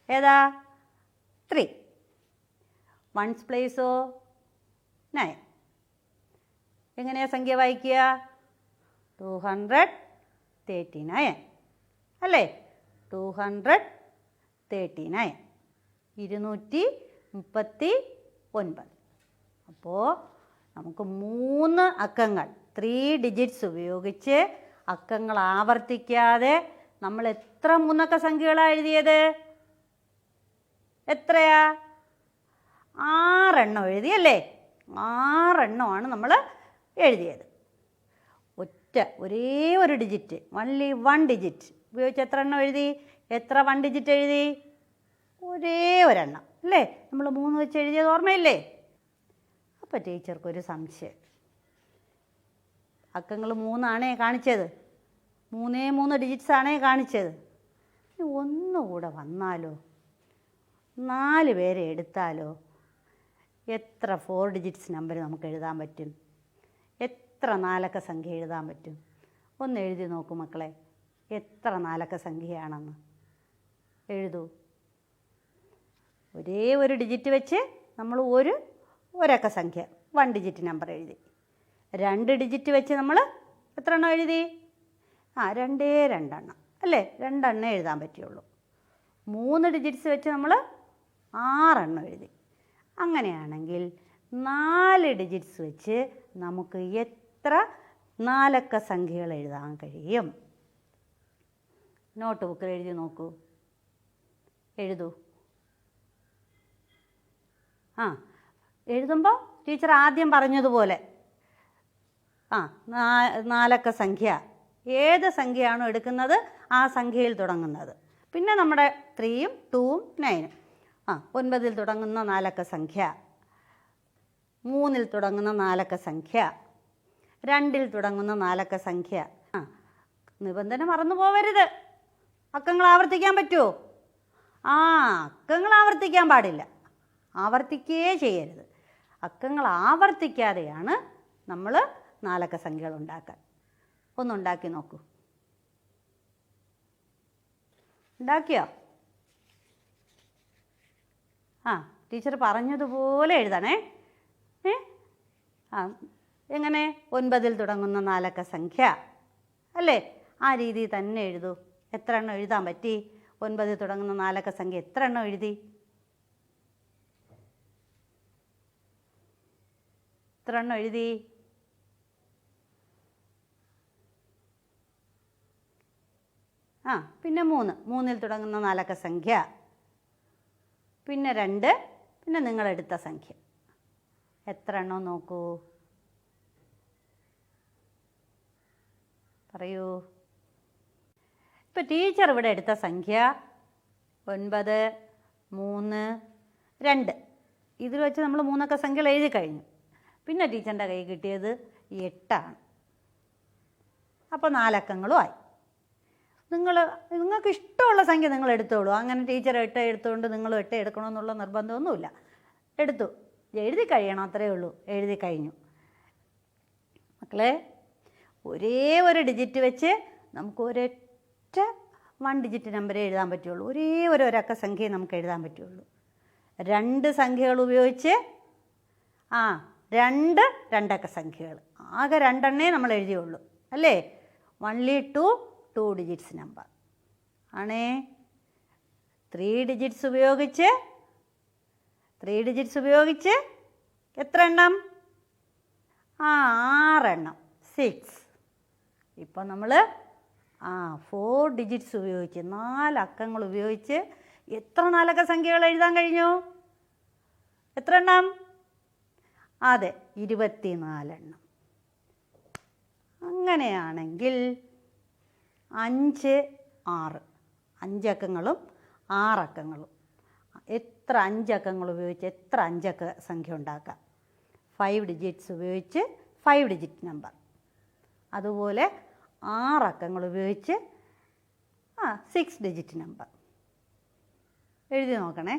ഏതാ? 3. 1's പ്ലേസോ? 9. എങ്ങനെയാ സംഖ്യ വായിക്കുക? 239 അല്ലേ? 239 239. അപ്പോൾ നമുക്ക് 3 അക്കങ്ങൾ 3 ഡിജിറ്റ്സ് ഉപയോഗിച്ച് അക്കങ്ങൾ ആവർത്തിക്കാതെ നമ്മൾ എത്ര 3 അക്ക സംഖ്യകളാണ് എഴുതിയത്? എത്രയാ? 6 എണ്ണം എഴുതിയല്ലേ? 6 എണ്ണമാണ് നമ്മൾ എഴുതിയത്. ഒരേ ഒരു ഡിജിറ്റ്, ഓൺലി 1 ഡിജിറ്റ് ഉപയോഗിച്ച് എത്ര എണ്ണം എഴുതി? എത്ര 1 ഡിജിറ്റ് എഴുതി? ഒരേ ഒരെണ്ണം അല്ലേ? നമ്മൾ 3 വെച്ച് എഴുതിയത് ഓർമ്മയില്ലേ? അപ്പോൾ ടീച്ചർക്കൊരു സംശയം. അക്കങ്ങൾ 3 കാണിച്ചത്, 3 ഡിജിറ്റ്സ് ആണേ കാണിച്ചത്. ഒന്നുകൂടെ വന്നാലോ? 4 പേരെ എടുത്താലോ? എത്ര 4 ഡിജിറ്റ്സ് നമ്പർ നമുക്ക് എഴുതാൻ പറ്റും? എത്ര 4 അക്ക സംഖ്യ എഴുതാൻ പറ്റും? ഒന്ന് എഴുതി നോക്കൂ മക്കളെ, എത്ര 4 അക്ക സംഖ്യയാണെന്ന് എഴുതൂ. ഒരേ ഒരു ഡിജിറ്റ് വെച്ച് നമ്മൾ ഒരക്ക സംഖ്യ 1 ഡിജിറ്റ് നമ്പർ എഴുതി. 2 ഡിജിറ്റ് വെച്ച് നമ്മൾ എത്ര എണ്ണം എഴുതി? 2 എണ്ണം അല്ലേ? 2 എണ്ണം എഴുതാൻ പറ്റുള്ളൂ. 3 ഡിജിറ്റ്സ് വെച്ച് നമ്മൾ 6 എണ്ണം എഴുതി. അങ്ങനെയാണെങ്കിൽ 4 ഡിജിറ്റ്സ് വെച്ച് നമുക്ക് എത്ര 4 അക്ക സംഖ്യകൾ എഴുതാൻ കഴിയും? നോട്ട് ബുക്കിൽ എഴുതി നോക്കൂ, എഴുതൂ. എഴുതുമ്പോൾ ടീച്ചർ ആദ്യം പറഞ്ഞതുപോലെ 4 അക്ക സംഖ്യ ഏത് സംഖ്യയാണോ എടുക്കുന്നത് ആ സംഖ്യയിൽ തുടങ്ങുന്നത്. പിന്നെ നമ്മുടെ 3ഉം 2ഉം 9ഉം 9ൽ തുടങ്ങുന്ന 4 അക്ക സംഖ്യ, 3ൽ തുടങ്ങുന്ന 4 അക്ക സംഖ്യ, 2ൽ തുടങ്ങുന്ന 4 അക്ക സംഖ്യ. നിബന്ധന മറന്നു പോവരുത്. അക്കങ്ങൾ ആവർത്തിക്കാൻ പറ്റുമോ? അക്കങ്ങൾ ആവർത്തിക്കാൻ പാടില്ല, ആവർത്തിക്കുകയേ ചെയ്യരുത്. അക്കങ്ങൾ ആവർത്തിക്കാതെയാണ് നമ്മൾ 4 അക്ക സംഖ്യകൾ ഉണ്ടാക്കാൻ. ഒന്നുണ്ടാക്കി നോക്കൂ. ഉണ്ടാക്കിയോ? ടീച്ചർ പറഞ്ഞതുപോലെ എഴുതണേ. എങ്ങനെ? 9ൽ തുടങ്ങുന്ന 4 അക്ക സംഖ്യ അല്ലേ? ആ രീതിയിൽ തന്നെ എഴുതൂ. എത്ര എണ്ണം എഴുതാൻ പറ്റി? 9ൽ തുടങ്ങുന്ന 4 അക്ക സംഖ്യ എത്ര എണ്ണം എഴുതി? എത്ര എണ്ണം എഴുതി? പിന്നെ 3ൽ തുടങ്ങുന്ന 4 അക്ക സംഖ്യ, പിന്നെ 2, പിന്നെ നിങ്ങളെടുത്ത സംഖ്യ എത്ര എണ്ണം നോക്കൂ, പറയൂ. ഇപ്പം ടീച്ചർ ഇവിടെ എടുത്ത സംഖ്യ 9, 3, 2. ഇതിൽ വെച്ച് നമ്മൾ 3 അക്ക സംഖ്യകൾ എഴുതി കഴിഞ്ഞു. പിന്നെ ടീച്ചറിൻ്റെ കൈ കിട്ടിയത് 8 ആണ്. അപ്പോൾ 4 അക്കങ്ങളും ആയി. നിങ്ങൾക്ക് ഇഷ്ടമുള്ള സംഖ്യ നിങ്ങൾ എടുത്തോളൂ. അങ്ങനെ ടീച്ചർ 8 എടുത്തുകൊണ്ട് നിങ്ങൾ 8 എടുക്കണമെന്നുള്ള നിർബന്ധമൊന്നുമില്ല. എടുത്തു, എഴുതി കഴിയണം, അത്രയേ ഉള്ളൂ. എഴുതി കഴിഞ്ഞു. മക്കളെ, ഒരേ ഒരു ഡിജിറ്റ് വെച്ച് നമുക്ക് ഒരൊറ്റ 1 ഡിജിറ്റ് നമ്പറേ എഴുതാൻ പറ്റുള്ളൂ. ഒരേ ഒരക്ക സംഖ്യയെ നമുക്ക് എഴുതാൻ പറ്റുള്ളൂ. 2 സംഖ്യകൾ ഉപയോഗിച്ച് 2 അക്ക സംഖ്യകൾ, ആകെ 2 എണ്ണേ നമ്മൾ എഴുതിയുള്ളൂ അല്ലേ? ഓൺലി 2 ഡിജിറ്റ്സ് നമ്പർ ആണേ. 3 ഡിജിറ്റ്സ് ഉപയോഗിച്ച് എത്ര എണ്ണം? 6 എണ്ണം, 6. ഇപ്പം നമ്മൾ 4 ഡിജിറ്റ്സ് ഉപയോഗിച്ച് 4 അക്കങ്ങൾ ഉപയോഗിച്ച് എത്ര 4 അക്ക സംഖ്യകൾ എഴുതാൻ കഴിഞ്ഞു? എത്ര എണ്ണം? അതെ, 24 എണ്ണം. അങ്ങനെയാണെങ്കിൽ 5, 6, 5 അക്കങ്ങളും 6 അക്കങ്ങളും എത്ര 5 അക്കങ്ങൾ ഉപയോഗിച്ച് എത്ര 5 അക്ക സംഖ്യ ഉണ്ടാക്കാം? 5 ഡിജിറ്റ്സ് ഉപയോഗിച്ച് 5 ഡിജിറ്റ് നമ്പർ. അതുപോലെ 6 അക്കങ്ങൾ ഉപയോഗിച്ച് 6 ഡിജിറ്റ് നമ്പർ. എഴുതി നോക്കണേ.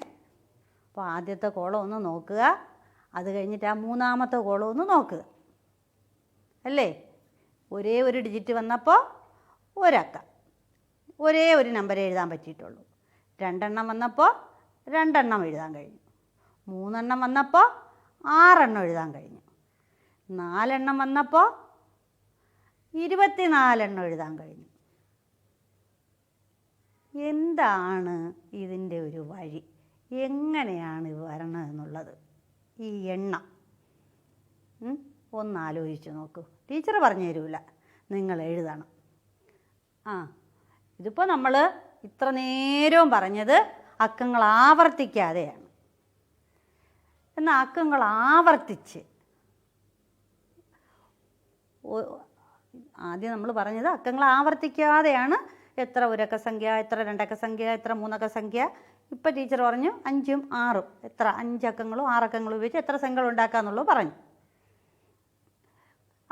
അപ്പോൾ ആദ്യത്തെ കോളം ഒന്ന് നോക്കുക, അത് കഴിഞ്ഞിട്ട് ആ 3ാമത്തെ കോളം ഒന്ന് നോക്കുക അല്ലേ? ഒരേ ഒരു ഡിജിറ്റ് വന്നപ്പോൾ ഒരക്ക, ഒരേ ഒരു നമ്പർ എഴുതാൻ പറ്റിയിട്ടുള്ളൂ. 2 എണ്ണം വന്നപ്പോൾ 2 എണ്ണം എഴുതാൻ കഴിഞ്ഞു. 3 എണ്ണം വന്നപ്പോൾ 6 എണ്ണം എഴുതാൻ കഴിഞ്ഞു. 4 എണ്ണം വന്നപ്പോൾ 24 എഴുതാൻ കഴിഞ്ഞു. എന്താണ് ഇതിൻ്റെ ഒരു വഴി? എങ്ങനെയാണ് ഇത് വരണതെന്നുള്ളത് ഈ എണ്ണം ഒന്ന് ആലോചിച്ച് നോക്കൂ. ടീച്ചർ പറഞ്ഞു തരൂല, നിങ്ങൾ എഴുതണം. ഇതിപ്പോൾ നമ്മൾ ഇത്ര നേരവും പറഞ്ഞത് അക്കങ്ങൾ ആവർത്തിക്കാതെയാണ്. എന്നാൽ അക്കങ്ങൾ ആവർത്തിച്ച് ആദ്യം നമ്മൾ പറഞ്ഞത് അക്കങ്ങൾ ആവർത്തിക്കാതെയാണ് എത്ര ഒരക്ക സംഖ്യ, എത്ര രണ്ടക്ക സംഖ്യ, എത്ര മൂന്നക്ക സംഖ്യ. ഇപ്പം ടീച്ചർ പറഞ്ഞു 5ഉം 6ഉം എത്ര 5 അക്കങ്ങളും 6 അക്കങ്ങളും ഉപയോഗിച്ച് എത്ര സംഖ്യകൾ ഉണ്ടാക്കാമെന്നുള്ളത് പറഞ്ഞു.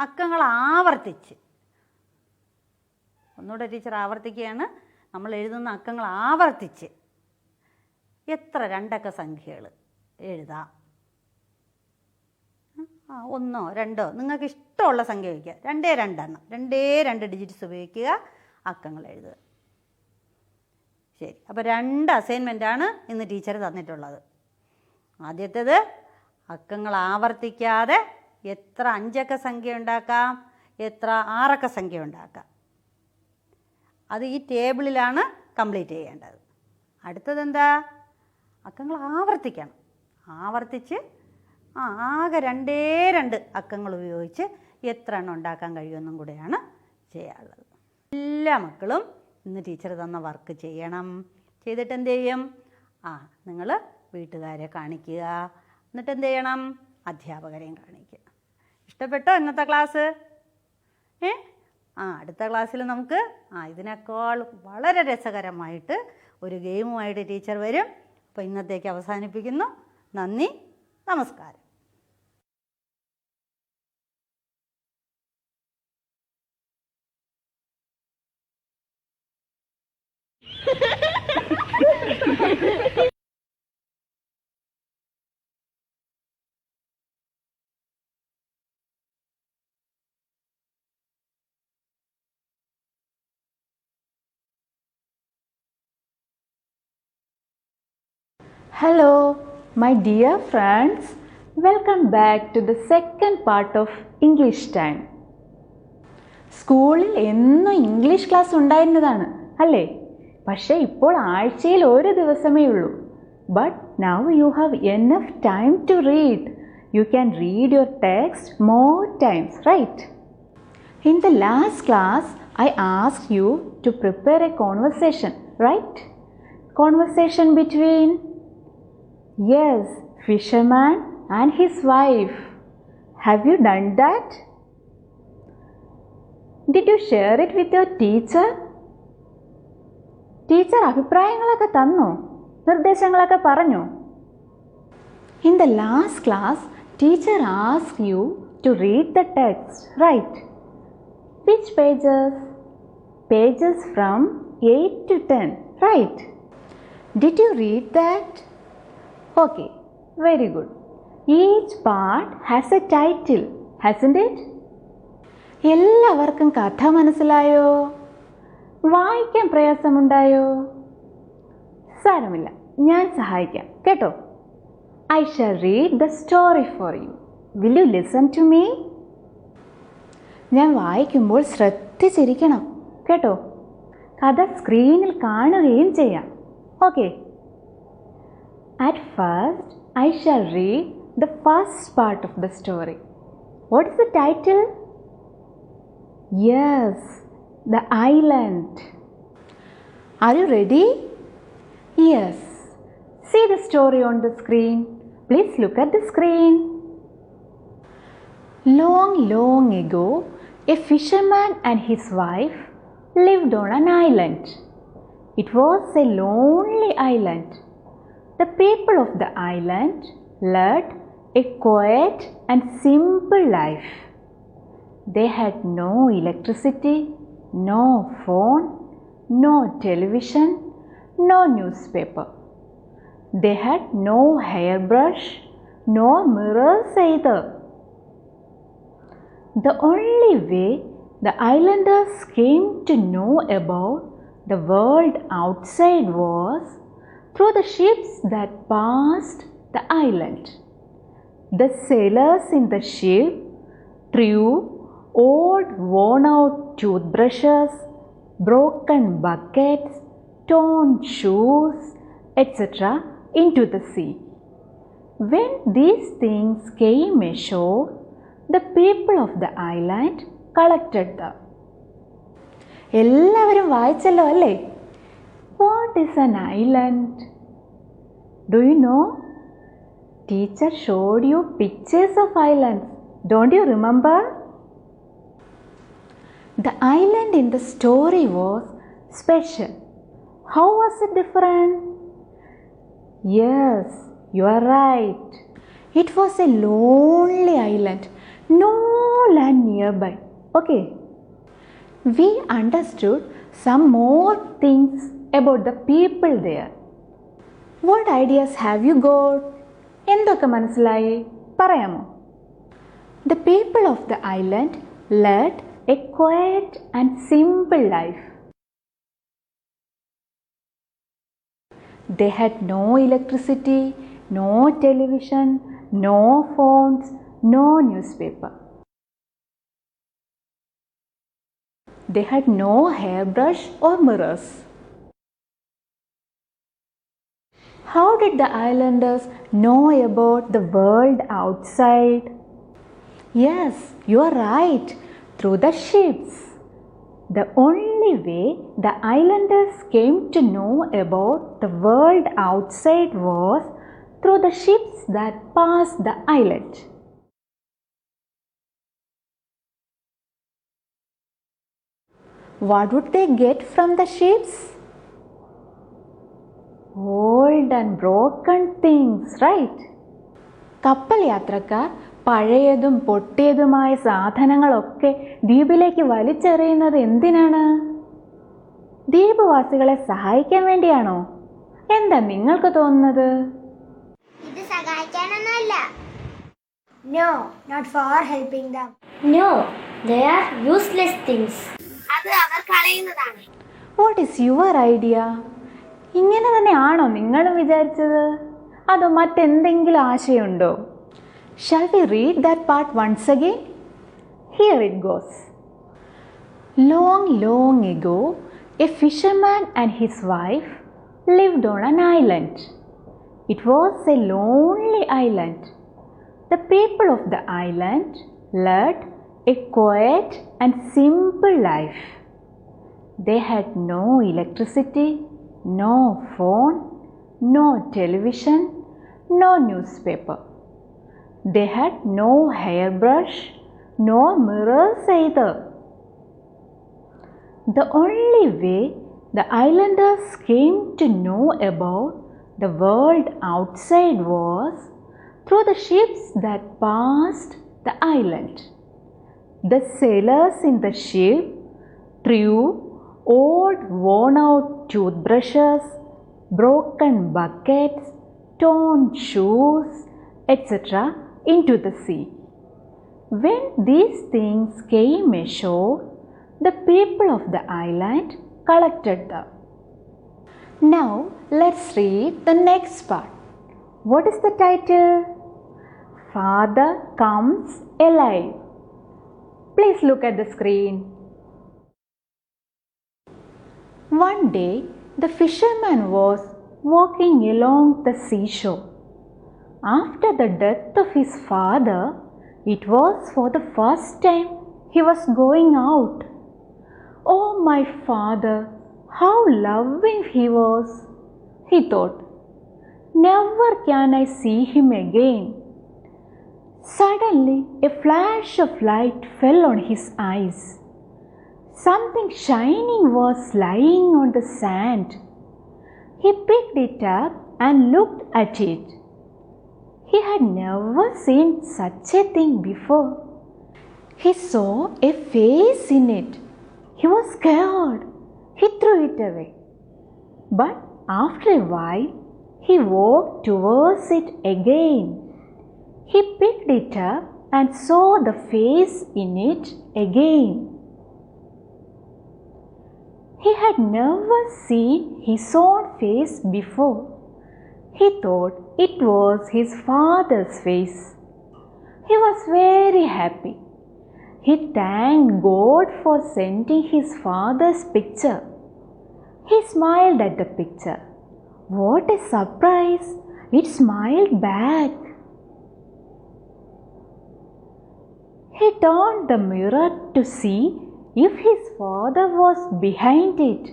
അക്കങ്ങൾ ആവർത്തിച്ച് ഒന്നുകൂടെ ടീച്ചർ ആവർത്തിക്കുകയാണ്. നമ്മൾ എഴുതുന്ന അക്കങ്ങൾ ആവർത്തിച്ച് എത്ര രണ്ടക്ക സംഖ്യകൾ എഴുതാം? 1 2 നിങ്ങൾക്ക് ഇഷ്ടമുള്ള സംഖ്യ ഉപയോഗിക്കുക. 2 ഡിജിറ്റ്സ് ഉപയോഗിക്കുക, അക്കങ്ങൾ എഴുതുക. ശരി, അപ്പോൾ 2 അസൈൻമെൻറ്റാണ് ഇന്ന് ടീച്ചർ തന്നിട്ടുള്ളത്. ആദ്യത്തേത് അക്കങ്ങൾ ആവർത്തിക്കാതെ എത്ര 5 അക്ക സംഖ്യ ഉണ്ടാക്കാം, എത്ര 6 അക്ക സംഖ്യ ഉണ്ടാക്കാം. അത് ഈ ടേബിളിലാണ് കംപ്ലീറ്റ് ചെയ്യേണ്ടത്. അടുത്തത് എന്താ? അക്കങ്ങൾ ആവർത്തിക്കണം. ആവർത്തിച്ച് ആകെ 2 അക്കങ്ങൾ ഉപയോഗിച്ച് എത്ര എണ്ണം ഉണ്ടാക്കാൻ കഴിയുമെന്നും കൂടെയാണ് ചെയ്യാനുള്ളത്. എല്ലാ മക്കളും ഇന്ന് ടീച്ചർ തന്ന വർക്ക് ചെയ്യണം. ചെയ്തിട്ട് എന്ത് ചെയ്യും? നിങ്ങൾ വീട്ടുകാരെ കാണിക്കുക. എന്നിട്ട് എന്ത് ചെയ്യണം? അധ്യാപകരെയും കാണിക്കുക. ഇഷ്ടപ്പെട്ടോ ഇന്നത്തെ ക്ലാസ്? അടുത്ത ക്ലാസ്സിൽ നമുക്ക് ഇതിനേക്കാൾ വളരെ രസകരമായിട്ട് ഒരു ഗെയിമുമായിട്ട് ടീച്ചർ വരും. അപ്പോൾ ഇന്നത്തേക്ക് അവസാനിപ്പിക്കുന്നു. നന്ദി, നമസ്കാരം. Hello, my dear friends. Welcome back to the second part of English time. സ്കൂളിൽ എന്നും ഇംഗ്ലീഷ് ക്ലാസ് ഉണ്ടായിരുന്നതാണ് അല്ലേ? പക്ഷേ ഇപ്പോൾ ആഴ്ചയിൽ ഒരു ദിവസമേ ഉള്ളൂ. But now you have enough time to read. You can read your text more times, right? In the last class I asked you to prepare a conversation, right? Conversation between, yes, fisherman and his wife. Have you done that? Did you share it with your teacher? Teacher അഭിപ്രായങ്ങളൊക്കെ തന്നോ? നിർദ്ദേശങ്ങളൊക്കെ പറഞ്ഞോ? In the last class, teacher asked you to read the text, right? Which pages? Pages from 8 to 10, right? Did you read that? Okay, very good. Each part has a title, hasn't it? എല്ലാവർക്കും കഥ മനസ്സിലായോ? വായിക്കാൻ പ്രയാസമുണ്ടായോ? സാരമില്ല, ഞാൻ സഹായിക്കാം കേട്ടോ. I shall read the story for you. Will you listen to me? ഞാൻ വായിക്കുമ്പോൾ ശ്രദ്ധിച്ചിരിക്കണം കേട്ടോ. കഥ സ്ക്രീനിൽ കാണുകയും ചെയ്യാം. Okay. At first, I shall read the first part of the story. What is the title? Yes, the island. Are you ready? Yes. See the story on the screen. Please look at the screen. Long, long ago, a fisherman and his wife lived on an island. It was a lonely island. The people of the island led a quiet and simple life. They had no electricity, no phone, no television, no newspaper. They had no hairbrush, no mirrors either. The only way the islanders came to know about the world outside was through the ships that passed the island. The sailors in the ship drew old worn out toothbrushes, broken buckets, torn shoes, etc. into the sea. When these things came ashore, the people of the island collected them. എല്ലാവരും വായിച്ചല്ലോ അല്ലേ? What is an island? Do you know? Teacher showed you pictures of islands. Don't you remember? The island in the story was special. How was it different? Yes, you are right. It was a lonely island, no land nearby. Okay. We understood some more things about the people there. What ideas have you got? എന്തൊക്കെ മനസ്സിലായി? പറയാമോ? The people of the island led a quiet and simple life. They had no electricity, no television, no phones, no newspaper. They had no hairbrush or mirrors. How did the islanders know about the world outside? Yes, you are right, through the ships. The only way the islanders came to know about the world outside was through the ships that passed the island. What would they get from the ships? Old and broken things, right? കപ്പൽ യാത്രക്കാർ പഴയതും പൊട്ടിയതുമായ സാധനങ്ങളൊക്കെ ദ്വീപിലേക്ക് വലിച്ചെറിയുന്നത് എന്തിനാണ്? ദ്വീപവാസികളെ സഹായിക്കാൻ വേണ്ടിയാണോ? എന്താ നിങ്ങൾക്ക് തോന്നുന്നത്? ഇത് സഹായിക്കാനൊന്നുമല്ല. No, not for helping them. No, they are useless things. അത് അവർ കളയുന്നതാണ്. What is your idea? ഇങ്ങനെ തന്നെയാണോ നിങ്ങളും വിചാരിച്ചത്? അതോ മറ്റെന്തെങ്കിലും ആശയമുണ്ടോ? Shall we read that part once again? Here it goes. Long, long ago, a fisherman and his wife lived on an island. It was a lonely island. The people of the island led a quiet and simple life. They had no electricity, no phone, no television, no newspaper. They had no hairbrush, no mirrors either. The only way the islanders came to know about the world outside was through the ships that passed the island. The sailors in the ship threw old worn out toothbrushes, broken buckets, torn shoes, etc. into the sea. When these things came ashore, the people of the island collected them. Now let's read the next part. What is the title? Father Comes Alive. Please look at the screen. One day, the fisherman was walking along the seashore. After the death of his father, it was for the first time he was going out. Oh, my father, how loving he was, he thought. Never can I see him again. Suddenly, a flash of light fell on his eyes. Something shining was lying on the sand. He picked it up and looked at it. He had never seen such a thing before. He saw a face in it. He was scared. He threw it away. But after a while, he walked towards it again. He picked it up and saw the face in it again. He had never seen his own face before. He thought it was his father's face. He was very happy. he thanked God for sending his father's picture. He smiled at the picture. What a surprise! It smiled back. He turned the mirror to see if his father was behind it,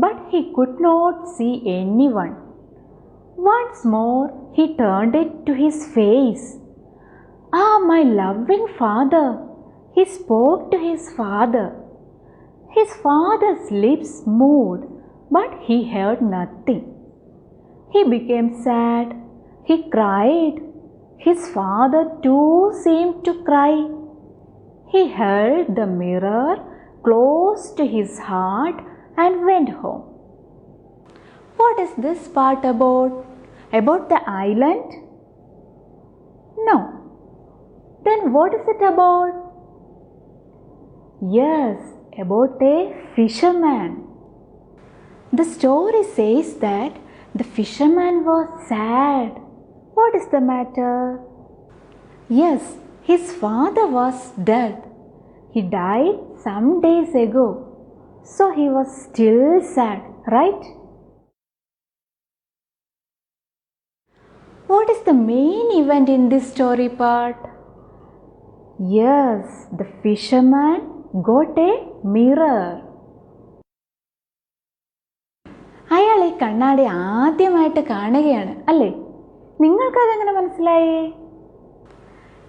but he could not see anyone. Once more he turned it to his face. Ah, my loving father! He spoke to his father. His father's lips moved, but he heard nothing. He became sad. He cried. His father too seemed to cry. He held the mirror close to his heart and went home. What is this part about? About the island? No. Then what is it about? Yes, about a fisherman. The story says that the fisherman was sad. What is the matter? Yes, his father was dead. He died some days ago. So he was still sad, right? What is the main event in this story part? Yes, the fisherman got a mirror. അയാൾ ഈ കണ്ണാടി ആദ്യമായിട്ട് കാണുകയാണ് അല്ലേ? നിങ്ങൾക്കതെങ്ങനെ മനസ്സിലായി?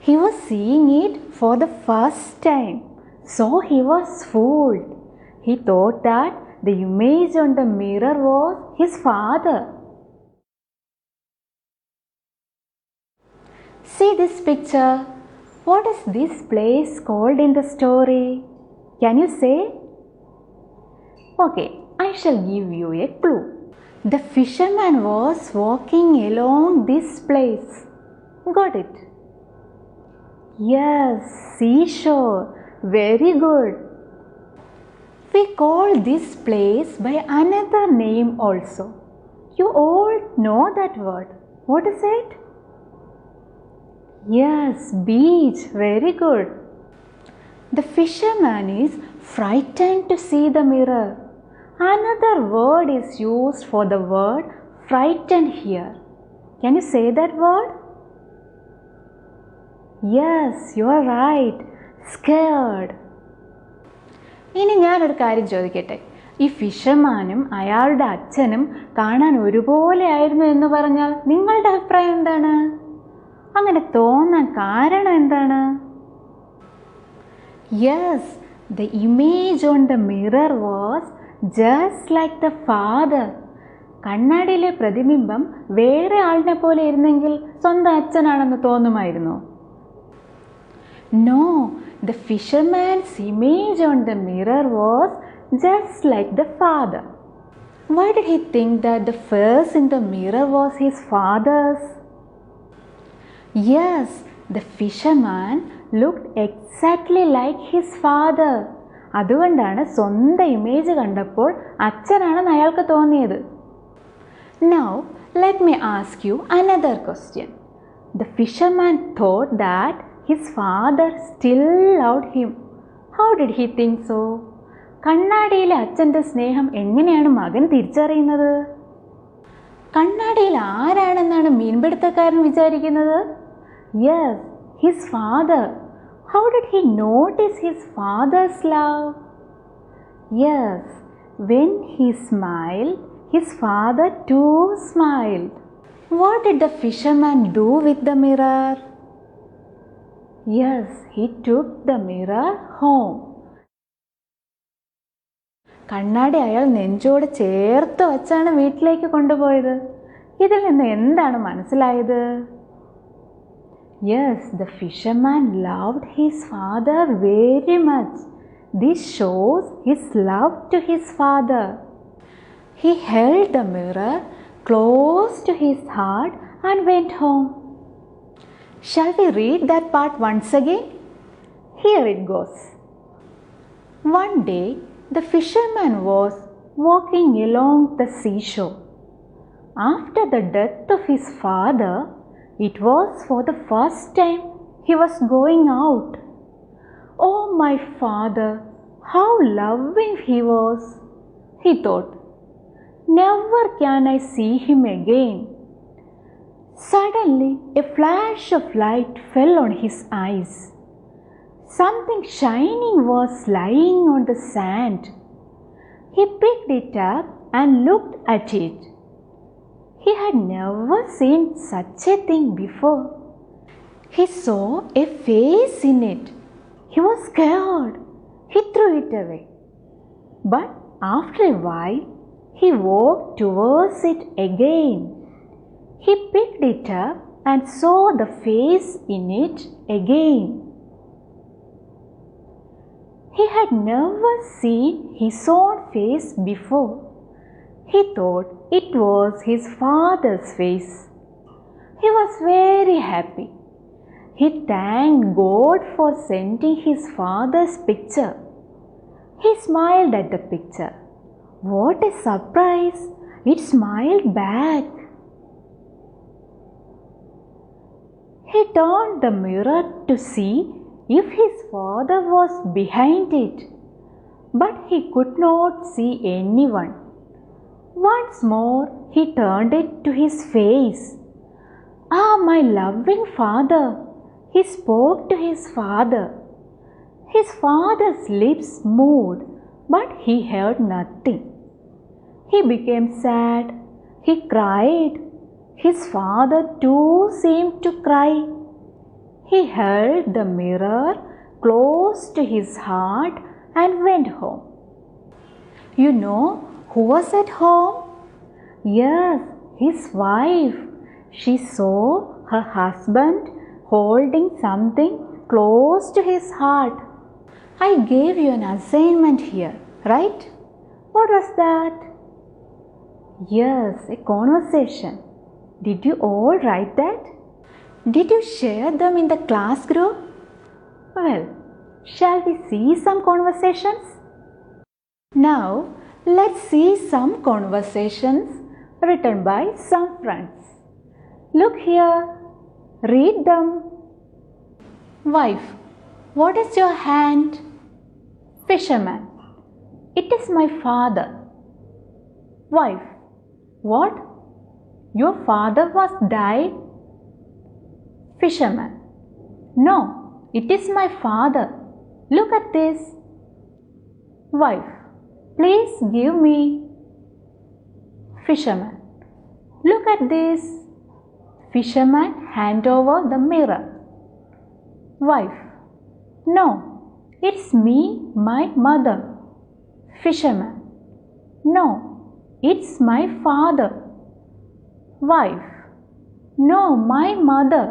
He was seeing it for the first time, so he was fooled. He thought that the image on the mirror was his father. See this picture. What is this place called in the story? Can you say? Okay, I shall give you a clue. The fisherman was walking along this place. Got it? Yes, seashore. Very good. We call this place by another name also. You all know that word. What is it? Yes, beach. Very good. The fisherman is frightened to see the mirror. Another word is used for the word frightened here. Can you say that word? Yes, you are right. Scared. ഇനി ഞാനൊരു കാര്യം ചോദിക്കട്ടെ. ഈ ഫിഷർമാനും അയാളുടെ അച്ഛനും കാണാൻ ഒരുപോലെ ആയിരുന്നു എന്ന് പറഞ്ഞാൽ നിങ്ങളുടെ അഭിപ്രായം എന്താണ്? അങ്ങനെ തോന്നാൻ കാരണം എന്താണ്? Yes, the image on the mirror was just like the father. കണ്ണാടിയിലെ പ്രതിബിംബം വേറെ ആളിനെ പോലെ ഇരുന്നെങ്കിൽ സ്വന്തം അച്ഛനാണെന്ന് തോന്നുമായിരുന്നു. No, the fisherman's image on the mirror was just like the father. Why did he think that the face in the mirror was his father's? Yes, the fisherman looked exactly like his father. അതുകൊണ്ടാണ് സ്വന്തം ഇമേജ് കണ്ടപ്പോൾ അച്ഛനാണെന്ന് അയാൾക്ക് തോന്നിയത്. Now, let me ask you another question. The fisherman thought that his father still loved him. How did he think so? കണ്ണാടിയിലെ അച്ഛൻ്റെ സ്നേഹം എങ്ങനെയാണ് മകൻ തിരിച്ചറിയുന്നത്? കണ്ണാടിയിൽ ആരാണെന്നാണ് മീൻപിടുത്തക്കാരൻ വിചാരിക്കുന്നത്? Yes, his father. How did he notice his father's love? Yes, when he smiled, his father too smiled. What did the fisherman do with the mirror? Yes, he took the mirror home. കണ്ണാടി അയാൾ നെഞ്ചോട് ചേർത്ത് വച്ചാണ് വീട്ടിലേക്ക് കൊണ്ടുപോയത്. ഇതിൽ നിന്ന് എന്താണ് മനസ്സിലായത്? Yes, the fisherman loved his father very much. This shows his love to his father. He held the mirror close to his heart and went home. Shall we read that part once again? Here it goes. One day, the fisherman was walking along the seashore. After the death of his father, it was for the first time he was going out. Oh, my father, how loving he was, he thought. Never can I see him again. Suddenly, a flash of light fell on his eyes. Something shining was lying on the sand. He picked it up and looked at it. He had never seen such a thing before. He saw a face in it. He was scared. He threw it away. But after a while, he walked towards it again. He picked it up and saw the face in it again. He had never seen his own face before. He thought it was his father's face. He was very happy. He thanked God for sending his father's picture. He smiled at the picture. What a surprise! It smiled back. He turned the mirror to see if his father was behind it, but he could not see anyone. Once more he turned it to his face. Ah, my loving father! He spoke to his father. His father's lips moved, but he heard nothing. He became sad. He cried. His father too seemed to cry. He held the mirror close to his heart and went home. You know who was at home? Yes, his wife. She saw her husband holding something close to his heart. I gave you an assignment here, right? What was that? Yes, a conversation. Did you all write that? Did you share them in the class group? Well, shall we see some conversations? Now, let's see some conversations written by some friends. Look here. Read them. Wife, what is your hand? Fisherman, it is my father. Wife, what? Your father was died? Fisherman, no, it is my father. Look at this. Wife, please give me. Fisherman, look at this. Fisherman hand over the mirror. Wife, no, it's me, my mother. Fisherman, no, it's my father. Wife, no, my mother.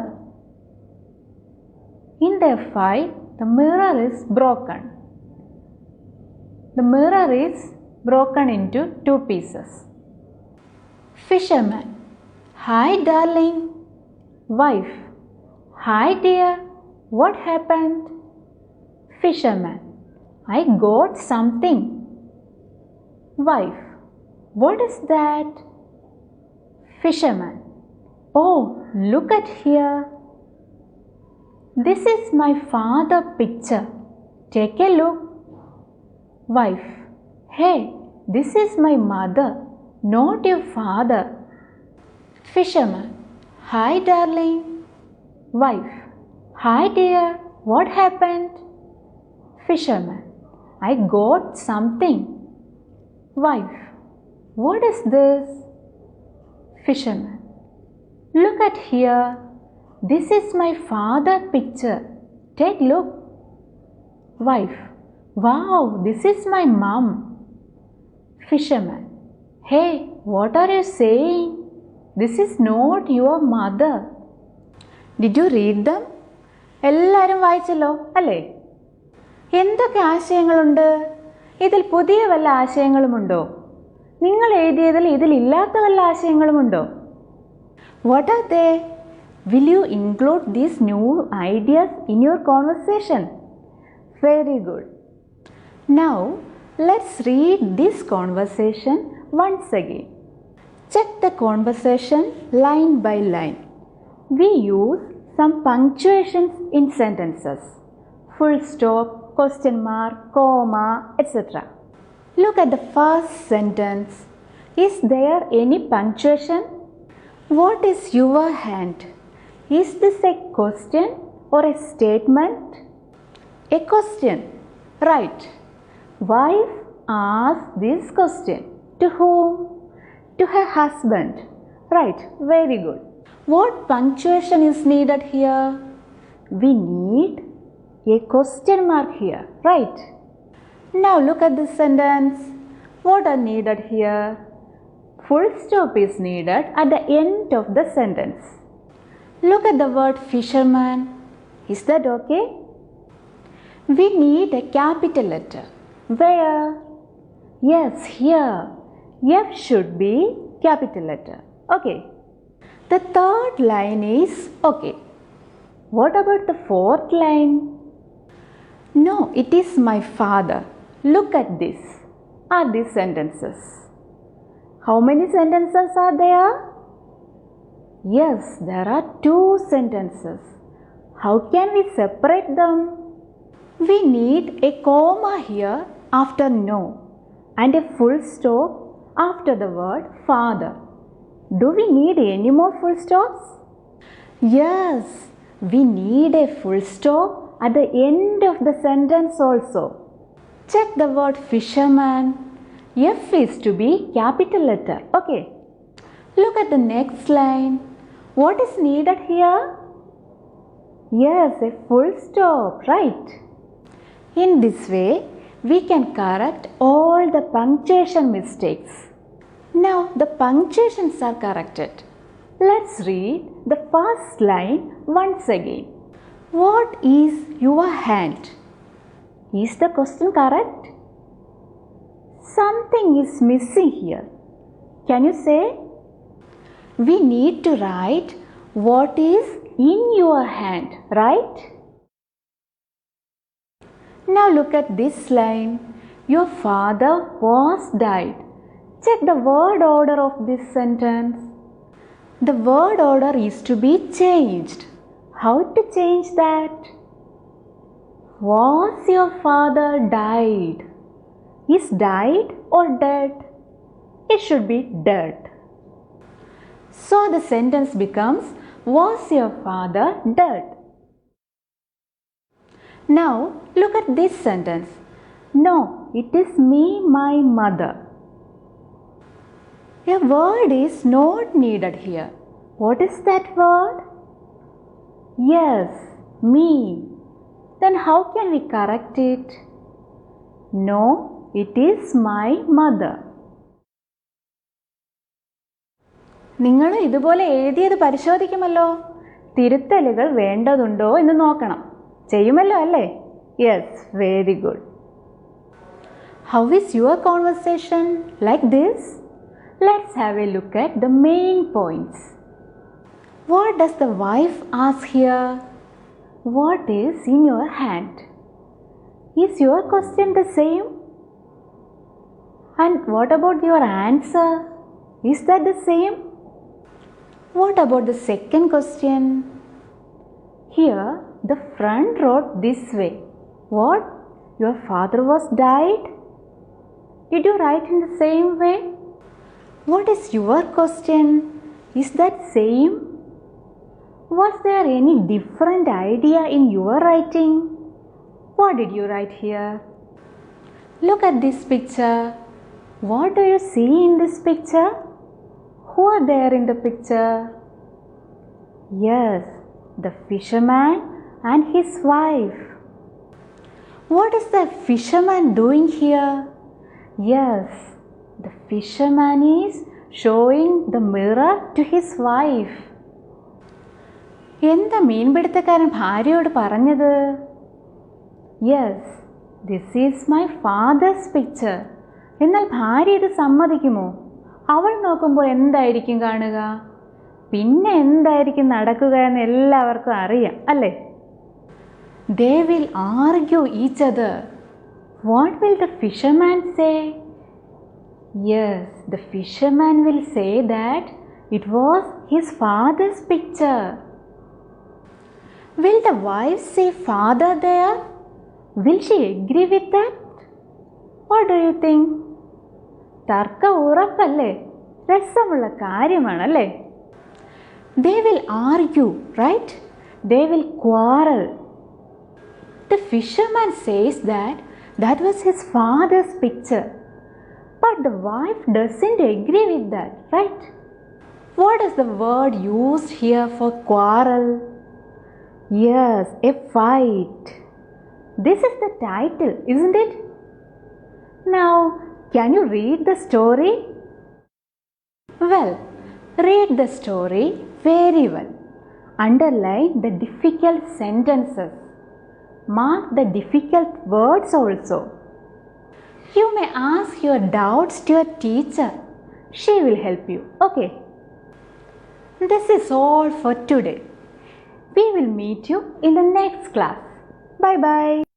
In their fight, the mirror is broken. The mirror is broken into two pieces. Fisherman, hi darling. Wife, hi dear, what happened? Fisherman, I got something. Wife, what is that? Fisherman, oh, look at here. This is my father picture. Take a look. Wife, hey, this is my mother, not your father. Fisherman, hi darling. Wife, hi dear, what happened? Fisherman, I got something. Wife, what is this? Fisherman, look at here. This is my father picture. Take look. Wife, wow, this is my mom. Fisherman, hey, what are you saying? This is not your mother. Did you read them? എല്ലാവരും വായിച്ചല്ലോ അല്ലേ? എന്തൊക്കെ ആശയങ്ങളുണ്ട്? ഇതിൽ പുതിയ വല്ല ആശയങ്ങളുമുണ്ടോ? നിങ്ങൾ എഴുതിയതിൽ ഇതിലില്ലാത്ത വല്ല ആശയങ്ങളുമുണ്ടോ? What are they? Will you include these new ideas in your conversation? Very good. Now, let's read this conversation once again. Check the conversation line by line. We use some punctuations in sentences. Full stop, question mark, comma, etc. Look at the first sentence. Is there any punctuation? What is your hand? Is this a question or a statement? A question. Right. Wife asked this question. To whom? To her husband. Right. Very good. What punctuation is needed here? We need a question mark here. Right. Now look at this sentence. What are needed here? Full stop is needed at the end of the sentence. Look at the word fisherman. Is that okay? We need a capital letter. Where? Yes, here. F should be capital letter. Okay. The third line is okay. What about the fourth line? No, it is my father. Look at this. Are these sentences? How many sentences are there? Yes, there are 2 sentences. How can we separate them? We need a comma here after no and a full stop after the word father. Do we need any more full stops? Yes, we need a full stop at the end of the sentence also. Check the word fisherman. F is to be capital letter. Okay. Look at the next line. What is needed here? Yes, a full stop, right? In this way, we can correct all the punctuation mistakes. Now, the punctuations are corrected. Let's read the first line once again. What is your hand? Is the question correct? Something is missing here. Can you say? We need to write what is in your hand, right? Now look at this line. Your father was died. Check the word order of this sentence. The word order is to be changed. How to change that? Was your father died? Is died or dead? It should be dead. So the sentence becomes, was your father dead? Now look at this sentence. No, it is me, my mother. A word is not needed here. What is that word? Yes, me. Then how can we correct it? No, it is my mother. നിങ്ങൾ ഇതുപോലെ എഴുതിയത് പരിശോധിക്കുമല്ലോ. തിരുത്തലുകൾ വേണ്ടതുണ്ടോ എന്ന് നോക്കണം. ചെയ്യുമല്ലോ അല്ലേ? Yes, very good. How is your conversation? Like this? Let's have a look at the main points. What does the wife ask here? What is in your hand? Is your question the same? And what about your answer? Is that the same? What about the second question? Here the front wrote this way. What? Your father was died? Did you write in the same way? What is your question? Is that same? Was there any different idea in your writing? What did you write here? Look at this picture. What do you see in this picture? Who are there in the picture? Yes, the fisherman and his wife. What is the fisherman doing here? Yes, the fisherman is showing the mirror to his wife. എന്താ മീൻപിടുത്തക്കാരൻ ഭാര്യയോട് പറഞ്ഞത്? Yes, this is my fathers picture. എന്നാൽ ഭാര്യ ഇത് സമ്മതിക്കുമോ? അവൾ നോക്കുമ്പോൾ എന്തായിരിക്കും കാണുക? പിന്നെ എന്തായിരിക്കും നടക്കുക എന്ന് എല്ലാവർക്കും അറിയാം അല്ലേ? They will argue each other. What will the fisherman say? Yes, the fisherman will say that it was his father's picture. Will the wife say father there? Will she agree with that? What do you think? തർക്കം ഉറപ്പല്ലേ? രസമുള്ള കാര്യമാണല്ലേ? They will argue, right? They will quarrel. The fisherman says that was his father's picture. But the wife doesn't agree with that, right? What is the word used here for quarrel? Yes, a fight. This is the title, isn't it? Now, can you read the story? Well, read the story very well. Underline the difficult sentences. Mark the difficult words also. You may ask your doubts to your teacher. She will help you. Okay. This is all for today. We will meet you in the next class. Bye bye.